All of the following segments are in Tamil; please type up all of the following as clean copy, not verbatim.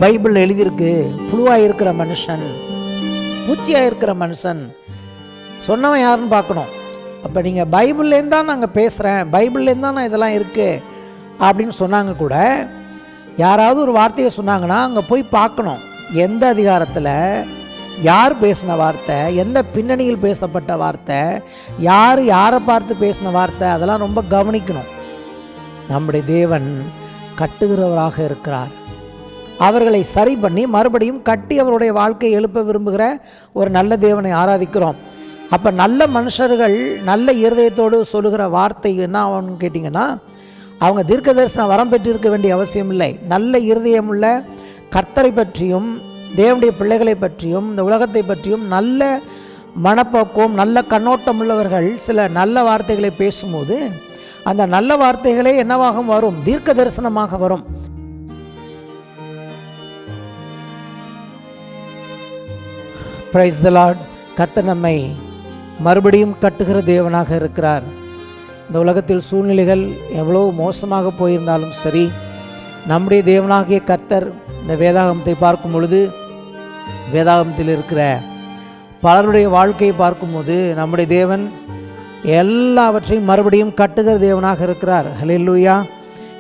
பைபிள் எழுதியிருக்கு. புழுவாக இருக்கிற மனுஷன், பூச்சியாக இருக்கிற மனுஷன் சொன்னவன் யாருன்னு பார்க்கணும். அப்போ நீங்கள் பைபிள்லேருந்து தான் நாங்கள் பேசுகிறேன், பைபிள்லேருந்து தான் நான் இதெல்லாம் இருக்குது அப்படின்னு சொன்னாங்க கூட, யாராவது ஒரு வார்த்தையை சொன்னாங்கன்னா அங்கே போய் பார்க்கணும். எந்த அதிகாரத்தில் யார் பேசின வார்த்தை, எந்த பின்னணியில் பேசப்பட்ட வார்த்தை, யார் யாரை பார்த்து பேசின வார்த்தை, அதெல்லாம் ரொம்ப கவனிக்கணும். நம்முடைய தேவன் கட்டுகிறவராக இருக்கிறார். அவர்களை சரி பண்ணி மறுபடியும் கட்டி அவருடைய வாழ்க்கையை எழுப்ப விரும்புகிற ஒரு நல்ல தேவனை ஆராதிக்கிறோம். அப்போ நல்ல மனுஷர்கள் நல்ல இருதயத்தோடு சொல்லுகிற வார்த்தை என்ன ஆகும்னு கேட்டிங்கன்னா, அவங்க தீர்க்க தரிசன வரம் பெற்றிருக்க வேண்டிய அவசியம் இல்லை. நல்ல இருதயம் உள்ள கர்த்தரை பற்றியும் தேவனுடைய பிள்ளைகளை பற்றியும் இந்த உலகத்தை பற்றியும் நல்ல மனப்போக்கம் நல்ல கண்ணோட்டம் உள்ளவர்கள் சில நல்ல வார்த்தைகளை பேசும்போது அந்த நல்ல வார்த்தைகளே என்னவாக வரும்? தீர்க்க தரிசனமாக வரும். Praise the Lord. கர்த்தர் நம்மை மறுபடியும் கட்டுகிற தேவனாக இருக்கிறார். இந்த உலகத்தில் சூழ்நிலைகள் எவ்வளோ மோசமாக போயிருந்தாலும் சரி, நம்முடைய தேவனாகிய கர்த்தர் இந்த வேதாகமத்தை பார்க்கும் பொழுது, வேதாகமத்தில் இருக்கிற பலருடைய வாழ்க்கையை பார்க்கும்போது நம்முடைய தேவன் எல்லாவற்றையும் மறுபடியும் கட்டுகிற தேவனாக இருக்கிறார். ஹல்லேலூயா.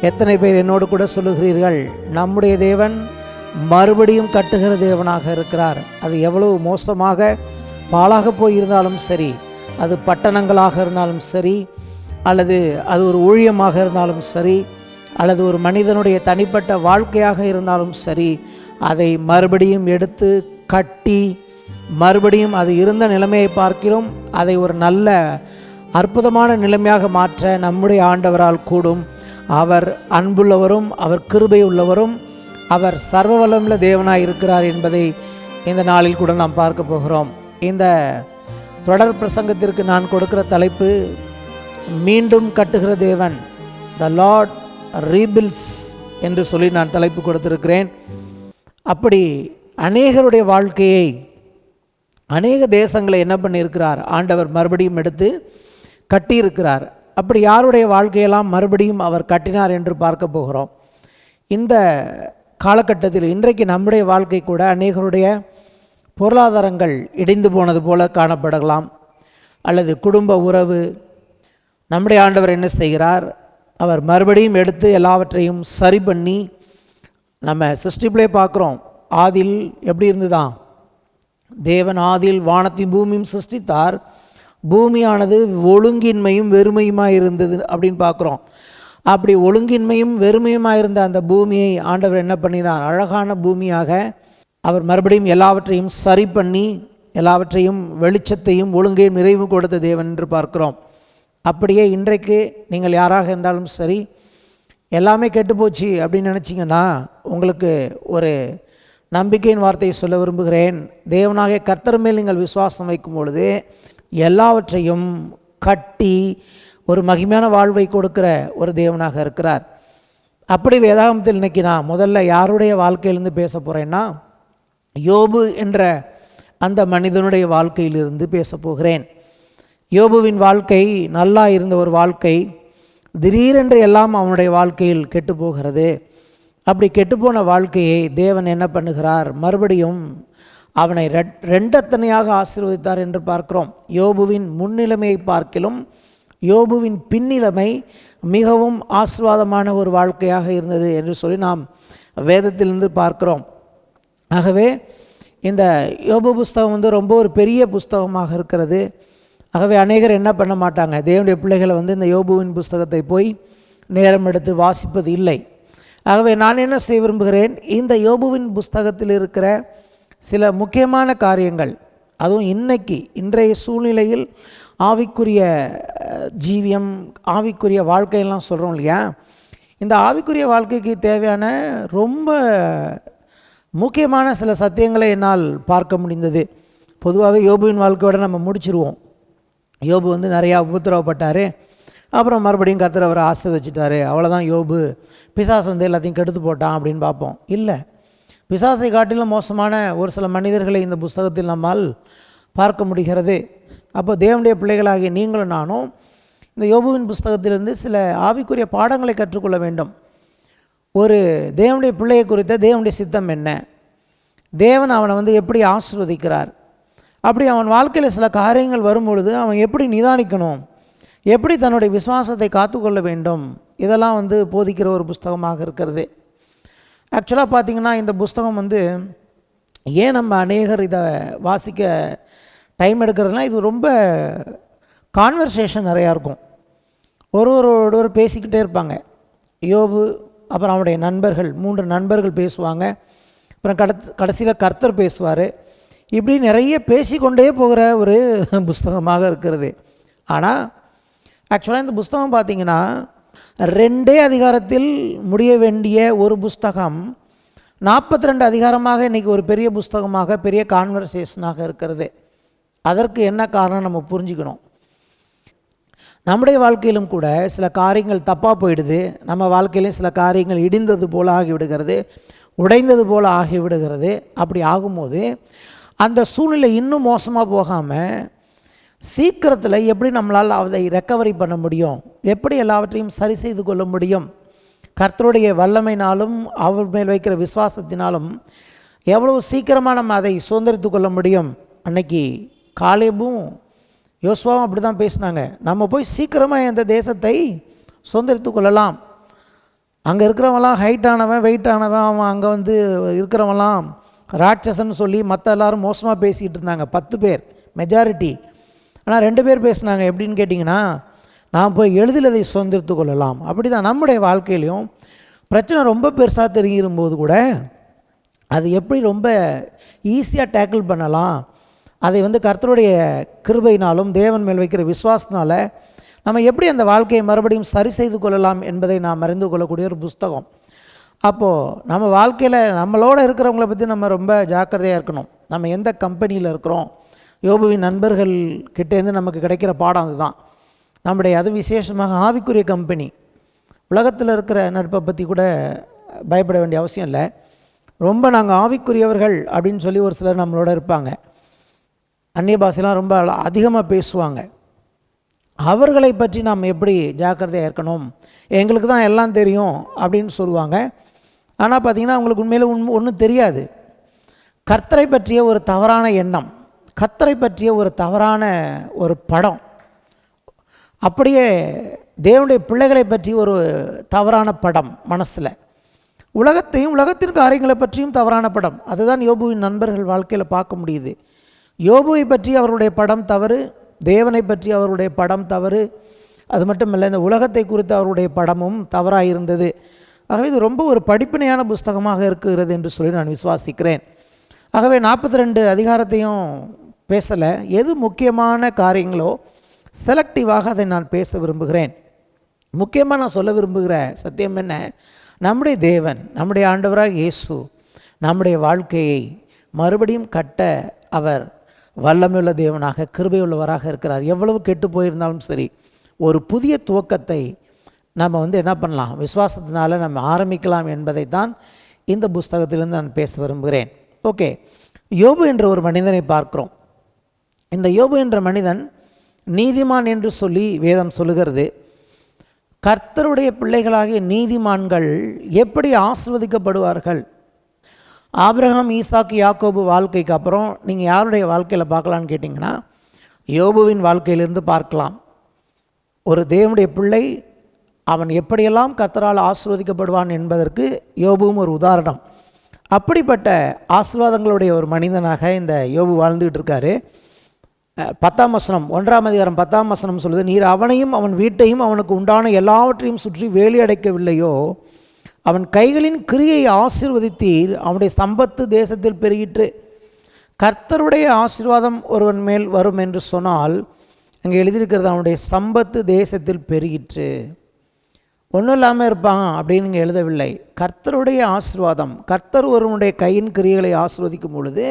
எத்தனை பேர் என்னோடு கூட சொல்லுகிறீர்கள், நம்முடைய தேவன் மறுபடியும் கட்டுகிற தேவனாக இருக்கிறார். அது எவ்வளவு மோசமாக பாழாக போயிருந்தாலும் சரி, அது பட்டணங்களாக இருந்தாலும் சரி, அல்லது அது ஒரு ஊழியமாக இருந்தாலும் சரி, அல்லது ஒரு மனிதனுடைய தனிப்பட்ட வாழ்க்கையாக இருந்தாலும் சரி, அதை மறுபடியும் எடுத்து கட்டி மறுபடியும் அது இருந்த நிலைமையை பார்க்கிறோம் அதை ஒரு நல்ல அற்புதமான நிலைமையாக மாற்ற நம்முடைய ஆண்டவரால் கூடும். அவர் அன்புள்ளவரும் அவர் கிருபை உள்ளவரும் அவர் சர்வ வல்லமுள்ள தேவனாய் இருக்கிறார் என்பதை இந்த நாளில் கூட நாம் பார்க்க போகிறோம். இந்த தொடர் பிரசங்கத்திற்கு நான் கொடுக்கிற தலைப்பு மீண்டும் கட்டுகிற தேவன், த லார்ட் ரீபில்ட்ஸ் என்று சொல்லி நான் தலைப்பு கொடுத்திருக்கிறேன். அப்படி அநேகருடைய வாழ்க்கையை அநேக தேசங்களை என்ன பண்ணியிருக்கிறார்? ஆண்டவர் மறுபடியும் எடுத்து கட்டியிருக்கிறார். அப்படி யாருடைய வாழ்க்கையெல்லாம் மறுபடியும் அவர் கட்டினார் என்று பார்க்க போகிறோம். இந்த காலகட்டத்தில் இன்றைக்கு நம்முடைய வாழ்க்கை கூட அநேகருடைய பொருளாதாரங்கள் இடிந்து போனது போல காணப்படலாம், அல்லது குடும்ப உறவு. நம்முடைய ஆண்டவர் என்ன செய்கிறார்? அவர் மறுபடியும் எடுத்து எல்லாவற்றையும் சரி பண்ணி, நம்ம சிருஷ்டிப்பிலே பார்க்குறோம், ஆதியில் எப்படி இருந்துதான்? தேவன் ஆதியில் வானத்தையும் பூமியும் சிருஷ்டித்தார். பூமியானது ஒழுங்கின்மையும் வெறுமையுமாக இருந்தது அப்படின்னு பார்க்குறோம். அப்படி ஒழுங்கின்மையும் வெறுமையுமாக இருந்த அந்த பூமியை ஆண்டவர் என்ன பண்ணினார்? அழகான பூமியாக அவர் மறுபடியும் எல்லாவற்றையும் சரி பண்ணி எல்லாவற்றையும் வெளிச்சத்தையும் ஒழுங்கையும் நிறைவு கொடுத்த தேவன் என்று பார்க்கிறோம். அப்படியே இன்றைக்கு நீங்கள் யாராக இருந்தாலும் சரி, எல்லாமே கெட்டுப்போச்சு அப்படின்னு நினச்சிங்கன்னா உங்களுக்கு ஒரு நம்பிக்கையின் வார்த்தையை சொல்ல விரும்புகிறேன். தேவனாகிய கர்த்தர் மேல் நீங்கள் விசுவாசம் வைக்கும் பொழுது எல்லாவற்றையும் கட்டி ஒரு மகிமையான வாழ்வை கொடுக்கிற ஒரு தேவனாக இருக்கிறார். அப்படி வேதாகமத்தில் இன்னைக்கு நான் முதல்ல யாருடைய வாழ்க்கையிலிருந்து பேச போகிறேன்னா, யோபு என்ற அந்த மனிதனுடைய வாழ்க்கையிலிருந்து பேச போகிறேன். யோபுவின் வாழ்க்கை நல்லா இருந்த ஒரு வாழ்க்கை, திடீரென்று எல்லாம் அவனுடைய வாழ்க்கையில் கெட்டு போகிறது. அப்படி கெட்டுப்போன வாழ்க்கையை தேவன் என்ன பண்ணுகிறார்? மறுபடியும் அவனை ரெண்டத்தனையாக ஆசீர்வதித்தார் என்று பார்க்கிறோம். யோபுவின் முன்னிலைமையை பார்க்கிலும் யோபுவின் பின்னிலைமை மிகவும் ஆசீர்வாதமான ஒரு வாழ்க்கையாக இருந்தது என்று சொல்லி நாம் வேதத்திலிருந்து பார்க்கிறோம். ஆகவே இந்த யோபு புஸ்தகம் ரொம்ப ஒரு பெரிய புஸ்தகமாக இருக்கிறது. ஆகவே அநேகர் என்ன பண்ண மாட்டாங்க, தேவனுடைய பிள்ளைகளை இந்த யோபுவின் புஸ்தகத்தை போய் நேரம் எடுத்து வாசிப்பது இல்லை. ஆகவே நான் என்ன செய்ய விரும்புகிறேன், இந்த யோபுவின் புஸ்தகத்தில் இருக்கிற சில முக்கியமான காரியங்கள், அதுவும் இன்றைய சூழ்நிலையில் ஆவிக்குரிய ஜீவியம் ஆவிக்குரிய வாழ்க்கையெல்லாம் சொல்கிறோம் இல்லையா, இந்த ஆவிக்குரிய வாழ்க்கைக்கு தேவையான ரொம்ப முக்கியமான சில சத்தியங்களை என்னால் பார்க்க முடிந்தது. பொதுவாகவே யோபுவின் வாழ்க்கையோடு நம்ம முடிச்சிருவோம். யோபு நிறையா உபத்திரவப்பட்டார், அப்புறம் மறுபடியும் கர்த்தர் அவரை ஆசீர்வதிச்சிட்டாரு, அவ்வளோதான் யோபு பிசாசு எல்லாத்தையும் கெடுத்து போட்டான் அப்படின்னு பார்ப்போம். இல்லை, பிசாசை காட்டிலும் மோசமான ஒரு சில மனிதர்களை இந்த புஸ்தகத்தில் நம்மால் பார்க்க முடிகிறது. அப்போ தேவனுடைய பிள்ளைகளாகிய நீங்களும் நானும் இந்த யோபுவின் புஸ்தகத்திலிருந்து சில ஆவிக்குரிய பாடங்களை கற்றுக்கொள்ள வேண்டும். ஒரு தேவனுடைய பிள்ளையை குறித்த தேவனுடைய சித்தம் என்ன, தேவன் அவனை வந்து எப்படி ஆசீர்வதிக்கிறார், அப்படி அவன் வாழ்க்கையில் சில காரியங்கள் வரும்பொழுது அவன் எப்படி நிதானிக்கணும், எப்படி தன்னுடைய விசுவாசத்தை காத்துக்கொள்ள வேண்டும், இதெல்லாம் வந்து போதிக்கிற ஒரு புஸ்தகமாக இருக்கிறது. ஆக்சுவலாக பார்த்திங்கன்னா இந்த புஸ்தகம் வந்து ஏன் நம்ம அநேகர் இதை வாசிக்க டைம் எடுக்கிறதுனா, இது ரொம்ப கான்வர்சேஷன் நிறையா இருக்கும். ஒருவரோடு பேசிக்கிட்டே இருப்பாங்க. யோபு, அப்புறம் அவனுடைய நண்பர்கள், 3 நண்பர்கள் பேசுவாங்க, அப்புறம் கடைசியில் கர்த்தர் பேசுவார். இப்படி நிறைய பேசிக்கொண்டே போகிற ஒரு புஸ்தகமாக இருக்கிறது. ஆனால் ஆக்சுவலாக இந்த புஸ்தகம் பார்த்திங்கன்னா 2 அதிகாரத்தில் முடிய வேண்டிய ஒரு புஸ்தகம் 42 அதிகாரமாக இன்றைக்கி ஒரு பெரிய புஸ்தகமாக, பெரிய கான்வர்சேஷனாக இருக்கிறது. அதற்கு என்ன காரணம் நம்ம புரிஞ்சுக்கணும். நம்முடைய வாழ்க்கையிலும் கூட சில காரியங்கள் தப்பாக போயிடுது. நம்ம வாழ்க்கையிலும் சில காரியங்கள் இடிந்தது போல் ஆகிவிடுகிறது, உடைந்தது போல் ஆகிவிடுகிறது. அப்படி ஆகும்போது அந்த சூழ்நிலை இன்னும் மோசமாக போகாமல் சீக்கிரத்தில் எப்படி நம்மளால் அதை ரெக்கவரி பண்ண முடியும், எப்படி எல்லாவற்றையும் சரி செய்து கொள்ள முடியும், கர்த்தருடைய வல்லமையினாலும் அவர் மேல் வைக்கிற விசுவாசத்தினாலும் எவ்வளவு சீக்கிரமாக நம்ம அதை சுதந்திரித்து கொள்ள முடியும். அன்னைக்கு காலேபும் யோசுவாவும் அப்படி தான் பேசினாங்க. நம்ம போய் சீக்கிரமாக இந்த தேசத்தை சுதந்திரித்து கொள்ளலாம். அங்கே இருக்கிறவங்களாம் ஹைட்டானவன், வெயிட்டானவன், அவன் அங்கே வந்து இருக்கிறவங்களாம் ராட்சசன் சொல்லி மற்ற எல்லாரும் மோசமாக பேசிக்கிட்டு இருந்தாங்க. 10 பேர் மெஜாரிட்டி. ஆனால் 2 பேர் பேசினாங்க. எப்படின்னு கேட்டிங்கன்னா, நாம் போய் எளிதில் அதை சுதந்திரித்து கொள்ளலாம். அப்படி தான் நம்முடைய வாழ்க்கையிலையும் பிரச்சனை ரொம்ப பெருசாக தெரியும்போது கூட அது எப்படி ரொம்ப ஈஸியாக டேக்கிள் பண்ணலாம், அதை வந்து கர்த்தருடைய கிருபையினாலும் தேவன் மேல் வைக்கிற விசுவாசத்தினால நம்ம எப்படி அந்த வாழ்க்கையை மறுபடியும் சரி செய்து கொள்ளலாம் என்பதை நாம் அறிந்து கொள்ளக்கூடிய ஒரு புஸ்தகம். அப்போது நம்ம வாழ்க்கையில் நம்மளோட இருக்கிறவங்கள பற்றி நம்ம ரொம்ப ஜாக்கிரதையாக இருக்கணும். நம்ம எந்த கம்பெனியில் இருக்கிறோம், யோபுவின் நண்பர்கள் கிட்டேருந்து நமக்கு கிடைக்கிற பாடம் அதுதான். நம்முடைய அது விசேஷமாக ஆவிக்குரிய கம்பெனி. உலகத்தில் இருக்கிற நட்பை பற்றி கூட பயப்பட வேண்டிய அவசியம் இல்லை. ரொம்ப நாங்கள் ஆவிக்குரியவர்கள் அப்படின்னு சொல்லி ஒரு சிலர் நம்மளோட இருப்பாங்க. அந்நிய பாஷைலாம் ரொம்ப அதிகமாக பேசுவாங்க. அவர்களை பற்றி நாம் எப்படி ஜாக்கிரதையாக இருக்கணும், எங்களுக்கு தான் எல்லாம் தெரியும் அப்படின்னு சொல்லுவாங்க. ஆனால் பார்த்திங்கன்னா அவங்களுக்கு உண்மையில் ஒன்றும் தெரியாது. கர்த்தரை பற்றிய ஒரு தவறான எண்ணம், கர்த்தரை பற்றிய ஒரு தவறான ஒரு படம், அப்படியே தேவனுடைய பிள்ளைகளை பற்றி ஒரு தவறான படம் மனசில், உலகத்தையும் உலகத்தின் காரியங்களை பற்றியும் தவறான படம். அதுதான் யோபுவின் நண்பர்கள் வாழ்க்கையில் பார்க்க முடியுது. யோபுவை பற்றி அவருடைய படம் தவறு, தேவனை பற்றி அவருடைய படம் தவறு. அது மட்டும் இல்லை, இந்த உலகத்தை குறித்து அவருடைய படமும் தவறாக இருந்தது. ஆகவே இது ரொம்ப ஒரு படிப்பினையான புஸ்தகமாக இருக்கிறது என்று சொல்லி நான் விசுவாசிக்கிறேன். ஆகவே 42 அதிகாரத்தையும் பேசலை. எது முக்கியமான காரியங்களோ செலக்டிவாக அதை நான் பேச விரும்புகிறேன். முக்கியமாக நான் சொல்ல விரும்புகிற சத்தியம் என்ன, நம்முடைய தேவன், நம்முடைய ஆண்டவராக இயேசு நம்முடைய வாழ்க்கையை மறுபடியும் கட்ட அவர் வல்லமையுள்ள தேவனாக, கிருபையுள்ளவராக இருக்கிறார். எவ்வளவு கெட்டு போயிருந்தாலும் சரி, ஒரு புதிய துவக்கத்தை நம்ம என்ன பண்ணலாம், விசுவாசத்தினால நம்ம ஆரம்பிக்கலாம் என்பதை தான் இந்த புஸ்தகத்திலிருந்து நான் பேச விரும்புகிறேன். ஓகே, யோபு என்ற ஒரு மனிதனை பார்க்கிறோம். இந்த யோபு என்ற மனிதன் நீதிமான் என்று சொல்லி வேதம் சொல்லுகிறது. கர்த்தருடைய பிள்ளைகளாகிய நீதிமான்கள் எப்படி ஆசீர்வதிக்கப்படுவார்கள்? ஆபிரகாம், ஈசாக்கு, யாக்கோபு வாழ்க்கைக்கு அப்புறம் நீங்கள் யாருடைய வாழ்க்கையில் பார்க்கலான்னு கேட்டிங்கன்னா, யோபுவின் வாழ்க்கையிலிருந்து பார்க்கலாம். ஒரு தேவனுடைய பிள்ளை அவன் எப்படியெல்லாம் கர்த்தரால் ஆசீர்வதிக்கப்படுவான் என்பதற்கு யோபுவும் ஒரு உதாரணம். அப்படிப்பட்ட ஆசீர்வாதங்களுடைய ஒரு மனிதனாக இந்த யோபு வாழ்ந்துகிட்டு இருக்காரு. 10ஆம் வசனம், 1ஆம் அதிகாரம் 10ஆம் வசனம் சொல்லுது, நீர் அவனையும் அவன் வீட்டையும் அவனுக்கு உண்டான எல்லாவற்றையும் சுற்றி வேலி அடைக்கவில்லையோ, அவன் கைகளின் கிரியை ஆசீர்வதித்தீர், அவனுடைய சம்பத்து தேசத்தில் பெருகிற்று. கர்த்தருடைய ஆசீர்வாதம் ஒருவன் மேல் வரும் என்று சொன்னால் அங்கே எழுதியிருக்கிறது அவனுடைய சம்பத்து தேசத்தில் பெருகிற்று. ஒன்றும் இல்லாமல் இருப்பான் அப்படின்னு இங்கே எழுதவில்லை. கர்த்தருடைய ஆசீர்வாதம், கர்த்தர் ஒருவனுடைய கையின் கிரியைகளை ஆசீர்வதிக்கும் பொழுது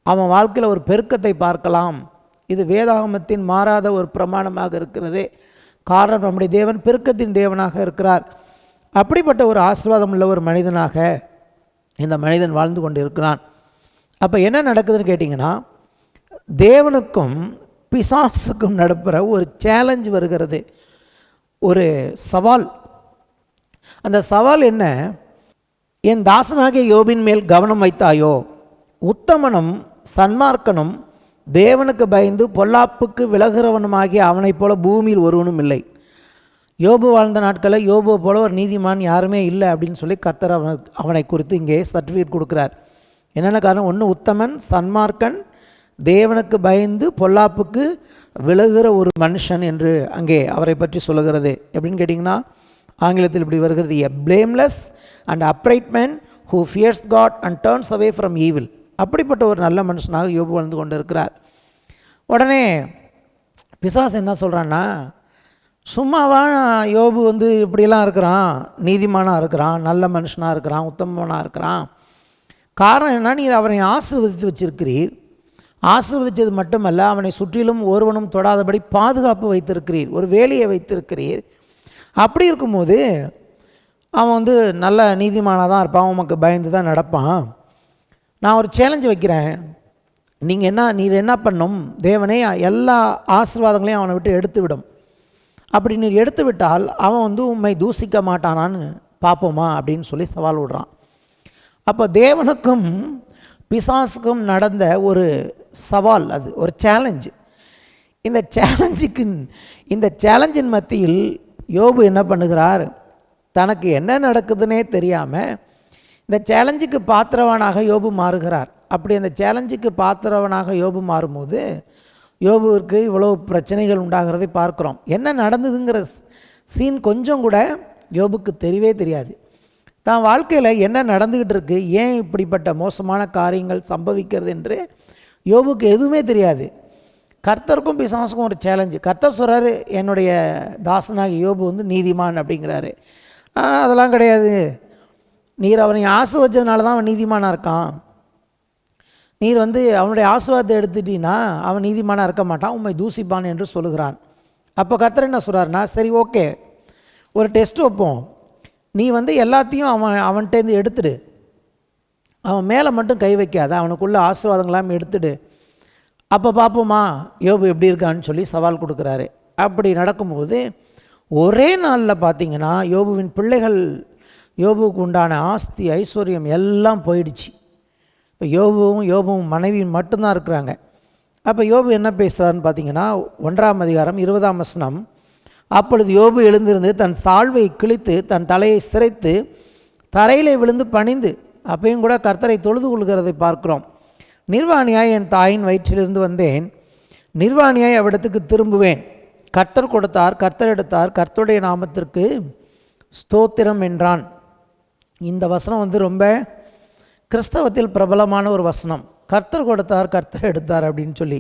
அவன் வாழ்க்கையில் ஒரு பெருக்கத்தை பார்க்கலாம். இது வேதாகமத்தின் மாறாத ஒரு பிரமாணமாக இருக்கிறது. காரணம், நம்முடைய தேவன் பெருக்கத்தின் தேவனாக இருக்கிறார். அப்படிப்பட்ட ஒரு ஆசீர்வாதம் உள்ள ஒரு மனிதனாக இந்த மனிதன் வாழ்ந்து கொண்டு இருக்கிறான். அப்போ என்ன நடக்குதுன்னு கேட்டிங்கன்னா, தேவனுக்கும் பிசாசுக்கும் நடுப்புற ஒரு சேலஞ்ச் வருகிறது, ஒரு சவால். அந்த சவால் என்ன? என் தாசனாகிய யோபின் மேல் கவனம் வைத்தாயோ? உத்தமனும் சன்மார்க்கனும் தேவனுக்கு பயந்து பொல்லாப்புக்கு விலகிறவனுமாகிய அவனைப் போல பூமியில் ஒருவனும் இல்லை. யோபு வாழ்ந்த நாட்களில் யோபுவை போல ஒரு நீதிமான் யாருமே இல்லை அப்படின்னு சொல்லி கர்த்தர் அவனை குறித்து இங்கே சர்டிஃபிகேட் கொடுக்குறார். என்னென்ன காரணம்? ஒன்று, உத்தமன், சன்மார்க்கன், தேவனுக்கு பயந்து பொல்லாப்புக்கு விலகுகிற ஒரு மனுஷன் என்று அங்கே அவரை பற்றி சொல்லுகிறது. எப்படின்னு கேட்டிங்கன்னா, ஆங்கிலத்தில் இப்படி வருகிறது, a blameless and upright man who fears God and turns away from evil. அப்படிப்பட்ட ஒரு நல்ல மனுஷனாக யோபு வாழ்ந்து கொண்டு இருக்கிறார். உடனே பிசாசு என்ன சொல்கிறான்னா, சும்மாவா யோபு இப்படியெல்லாம் இருக்கிறான், நீதிமானாக இருக்கிறான், நல்ல மனுஷனாக இருக்கிறான், உத்தமனாக இருக்கிறான். காரணம் என்ன? நீர் அவனை ஆசீர்வதித்து வச்சிருக்கிறீர். ஆசீர்வதித்தது மட்டுமல்ல, அவனை சுற்றிலும் ஒருவனும் தொடாதபடி பாதுகாப்பு வைத்திருக்கிறீர், ஒரு வேலையை வைத்திருக்கிறீர். அப்படி இருக்கும்போது அவன் நல்ல நீதிமானாக தான் இருப்பான், உமக்கு பயந்து தான் நடப்பான். நான் ஒரு சேலஞ்சு வைக்கிறேன், நீர் என்ன பண்ணும்? தேவனே எல்லா ஆசீர்வாதங்களையும் அவனை விட்டு எடுத்து விடும். அப்படி நீர் எடுத்து விட்டால் அவன் உம்மை தூசிக்க மாட்டானான்னு பார்ப்போமா அப்படின்னு சொல்லி சவால் விடுறான். அப்போ தேவனுக்கும் பிசாசுக்கும் நடந்த ஒரு சவால், அது ஒரு சேலஞ்சு. இந்த சேலஞ்சின் மத்தியில் யோபு என்ன பண்ணுகிறார்? தனக்கு என்ன நடக்குதுன்னே தெரியாமல் இந்த சேலஞ்சுக்கு பாத்திரவனாக யோபு மாறுகிறார். அப்படி அந்த சேலஞ்சுக்கு பாத்திரவனாக யோபு மாறும்போது யோபுவிற்கு இவ்வளோ பிரச்சனைகள் உண்டாகிறதை பார்க்குறோம். என்ன நடந்ததுங்கிற சீன் கொஞ்சம் கூட யோபுக்கு தெரியவே தெரியாது. தான் வாழ்க்கையில் என்ன நடந்துக்கிட்டு இருக்குது, ஏன் இப்படிப்பட்ட மோசமான காரியங்கள் சம்பவிக்கிறது என்று யோபுக்கு எதுவுமே தெரியாது. கர்த்தருக்கும் பிசாசுக்கும் ஒரு சேலஞ்சு. கர்த்தர் சொல்கிறாரு, என்னுடைய தாசனாகி யோபு நீதிமான் அப்படிங்கிறாரு. அதெல்லாம் கிடையாது, நீர் அவனை ஆசீர்வதிச்சதுனால தான் அவன் நீதிமானாக இருக்கான். நீர் அவனுடைய ஆசீர்வாதத்தை எடுத்துட்டீன்னா அவன் நீதிமானாக இருக்க மாட்டான், உம்மை தூசிப்பான் என்று சொல்லுகிறான். அப்போ கர்த்தர் என்ன சொல்கிறாருன்னா, சரி ஓகே, ஒரு டெஸ்ட் வைப்போம். நீ எல்லாத்தையும் அவன்கிட்டேருந்து எடுத்துடு, அவன் மேலே மட்டும் கை வைக்காத, அவனுக்குள்ள ஆசீர்வாதங்களாம் எடுத்துடு, அப்போ பார்ப்போமா யோபு எப்படி இருக்கான்னு சொல்லி சவால் கொடுக்குறாரு. அப்படி நடக்கும்போது ஒரே நாளில் பார்த்திங்கன்னா யோபுவின் பிள்ளைகள், யோபுவுக்கு உண்டான ஆஸ்தி ஐஸ்வர்யம் எல்லாம் போயிடுச்சு. இப்போ யோபுவும் மனைவியும் மட்டும்தான் இருக்கிறாங்க. அப்போ யோபு என்ன பேசுகிறான்னு பார்த்தீங்கன்னா, 1ஆம் அதிகாரம் 20ஆம் வசனம், அப்பொழுது யோபு எழுந்திருந்து தன் சால்வை கிழித்து தன் தலையை சிரைத்து தரையிலே விழுந்து பணிந்து, அப்பையும் கூட கர்த்தரை தொழுது கொள்கிறதை பார்க்கிறோம். நிர்வாணியாய் என் தாயின் வயிற்றிலிருந்து வந்தேன், நிர்வாணியாய் அவ்விடத்துக்கு திரும்புவேன். கர்த்தர் கொடுத்தார், கர்த்தர் எடுத்தார், கர்த்தருடைய நாமத்திற்கு ஸ்தோத்திரம் என்றான். இந்த வசனம் ரொம்ப கிறிஸ்தவத்தில் பிரபலமான ஒரு வசனம். கர்த்தர் கொடுத்தார், கர்த்தர் எடுத்தார் அப்படின்னு சொல்லி.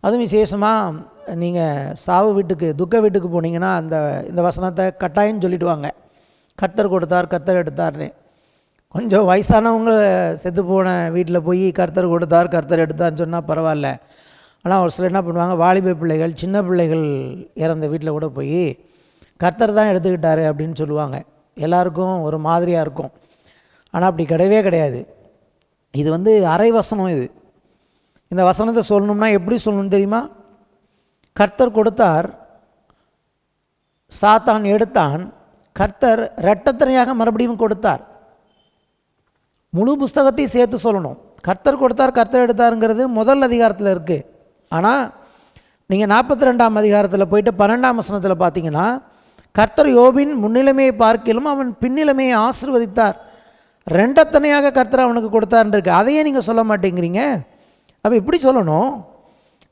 அதுவும் விசேஷமாக நீங்கள் சாவு வீட்டுக்கு, துக்க வீட்டுக்கு போனீங்கன்னா இந்த வசனத்தை கட்டாயம் சொல்லிவிடுவாங்க, கர்த்தர் கொடுத்தார், கர்த்தர் எடுத்தார்னு. கொஞ்சம் வயசானவங்க செத்து போன வீட்டில் போய் கர்த்தர் கொடுத்தார், கர்த்தர் எடுத்தார்னு சொன்னால் பரவாயில்ல. ஆனால் ஒரு சிலர் என்ன பண்ணுவாங்க, வாலிப பிள்ளைகள், சின்ன பிள்ளைகள் இறந்த வீட்டில் கூட போய் கர்த்தர் தான் எடுத்துக்கிட்டாரு அப்படின்னு சொல்லுவாங்க. எல்லாருக்கும் ஒரு மாதிரியாக இருக்கும். ஆனால் அப்படி கிடையவே கிடையாது. இது அரை வசனம். இந்த வசனத்தை சொல்லணும்னா எப்படி சொல்லணும்னு தெரியுமா? கர்த்தர் கொடுத்தார், சாத்தான் எடுத்தான், கர்த்தர் இரட்டத்தனையாக மறுபடியும் கொடுத்தார். முழு புஸ்தகத்தையும் சேர்த்து சொல்லணும். கர்த்தர் கொடுத்தார், கர்த்தர் எடுத்தாருங்கிறது முதல் அதிகாரத்தில் இருக்குது. ஆனால் நீங்கள் 42ஆம் அதிகாரத்தில் போயிட்டு 12ஆம் வசனத்தில் பார்த்தீங்கன்னா, கர்த்தர் யோபின் முன்னிலைமையை பார்க்கிலும் அவன் பின்னிலைமையை ஆசீர்வதித்தார், ரெண்டத்தனையாக கர்த்தர் அவனுக்கு கொடுத்தார்ன்னு இருக்கு. அதையே நீங்கள் சொல்ல மாட்டேங்கிறீங்க. அப்போ இப்படி சொல்லணும்,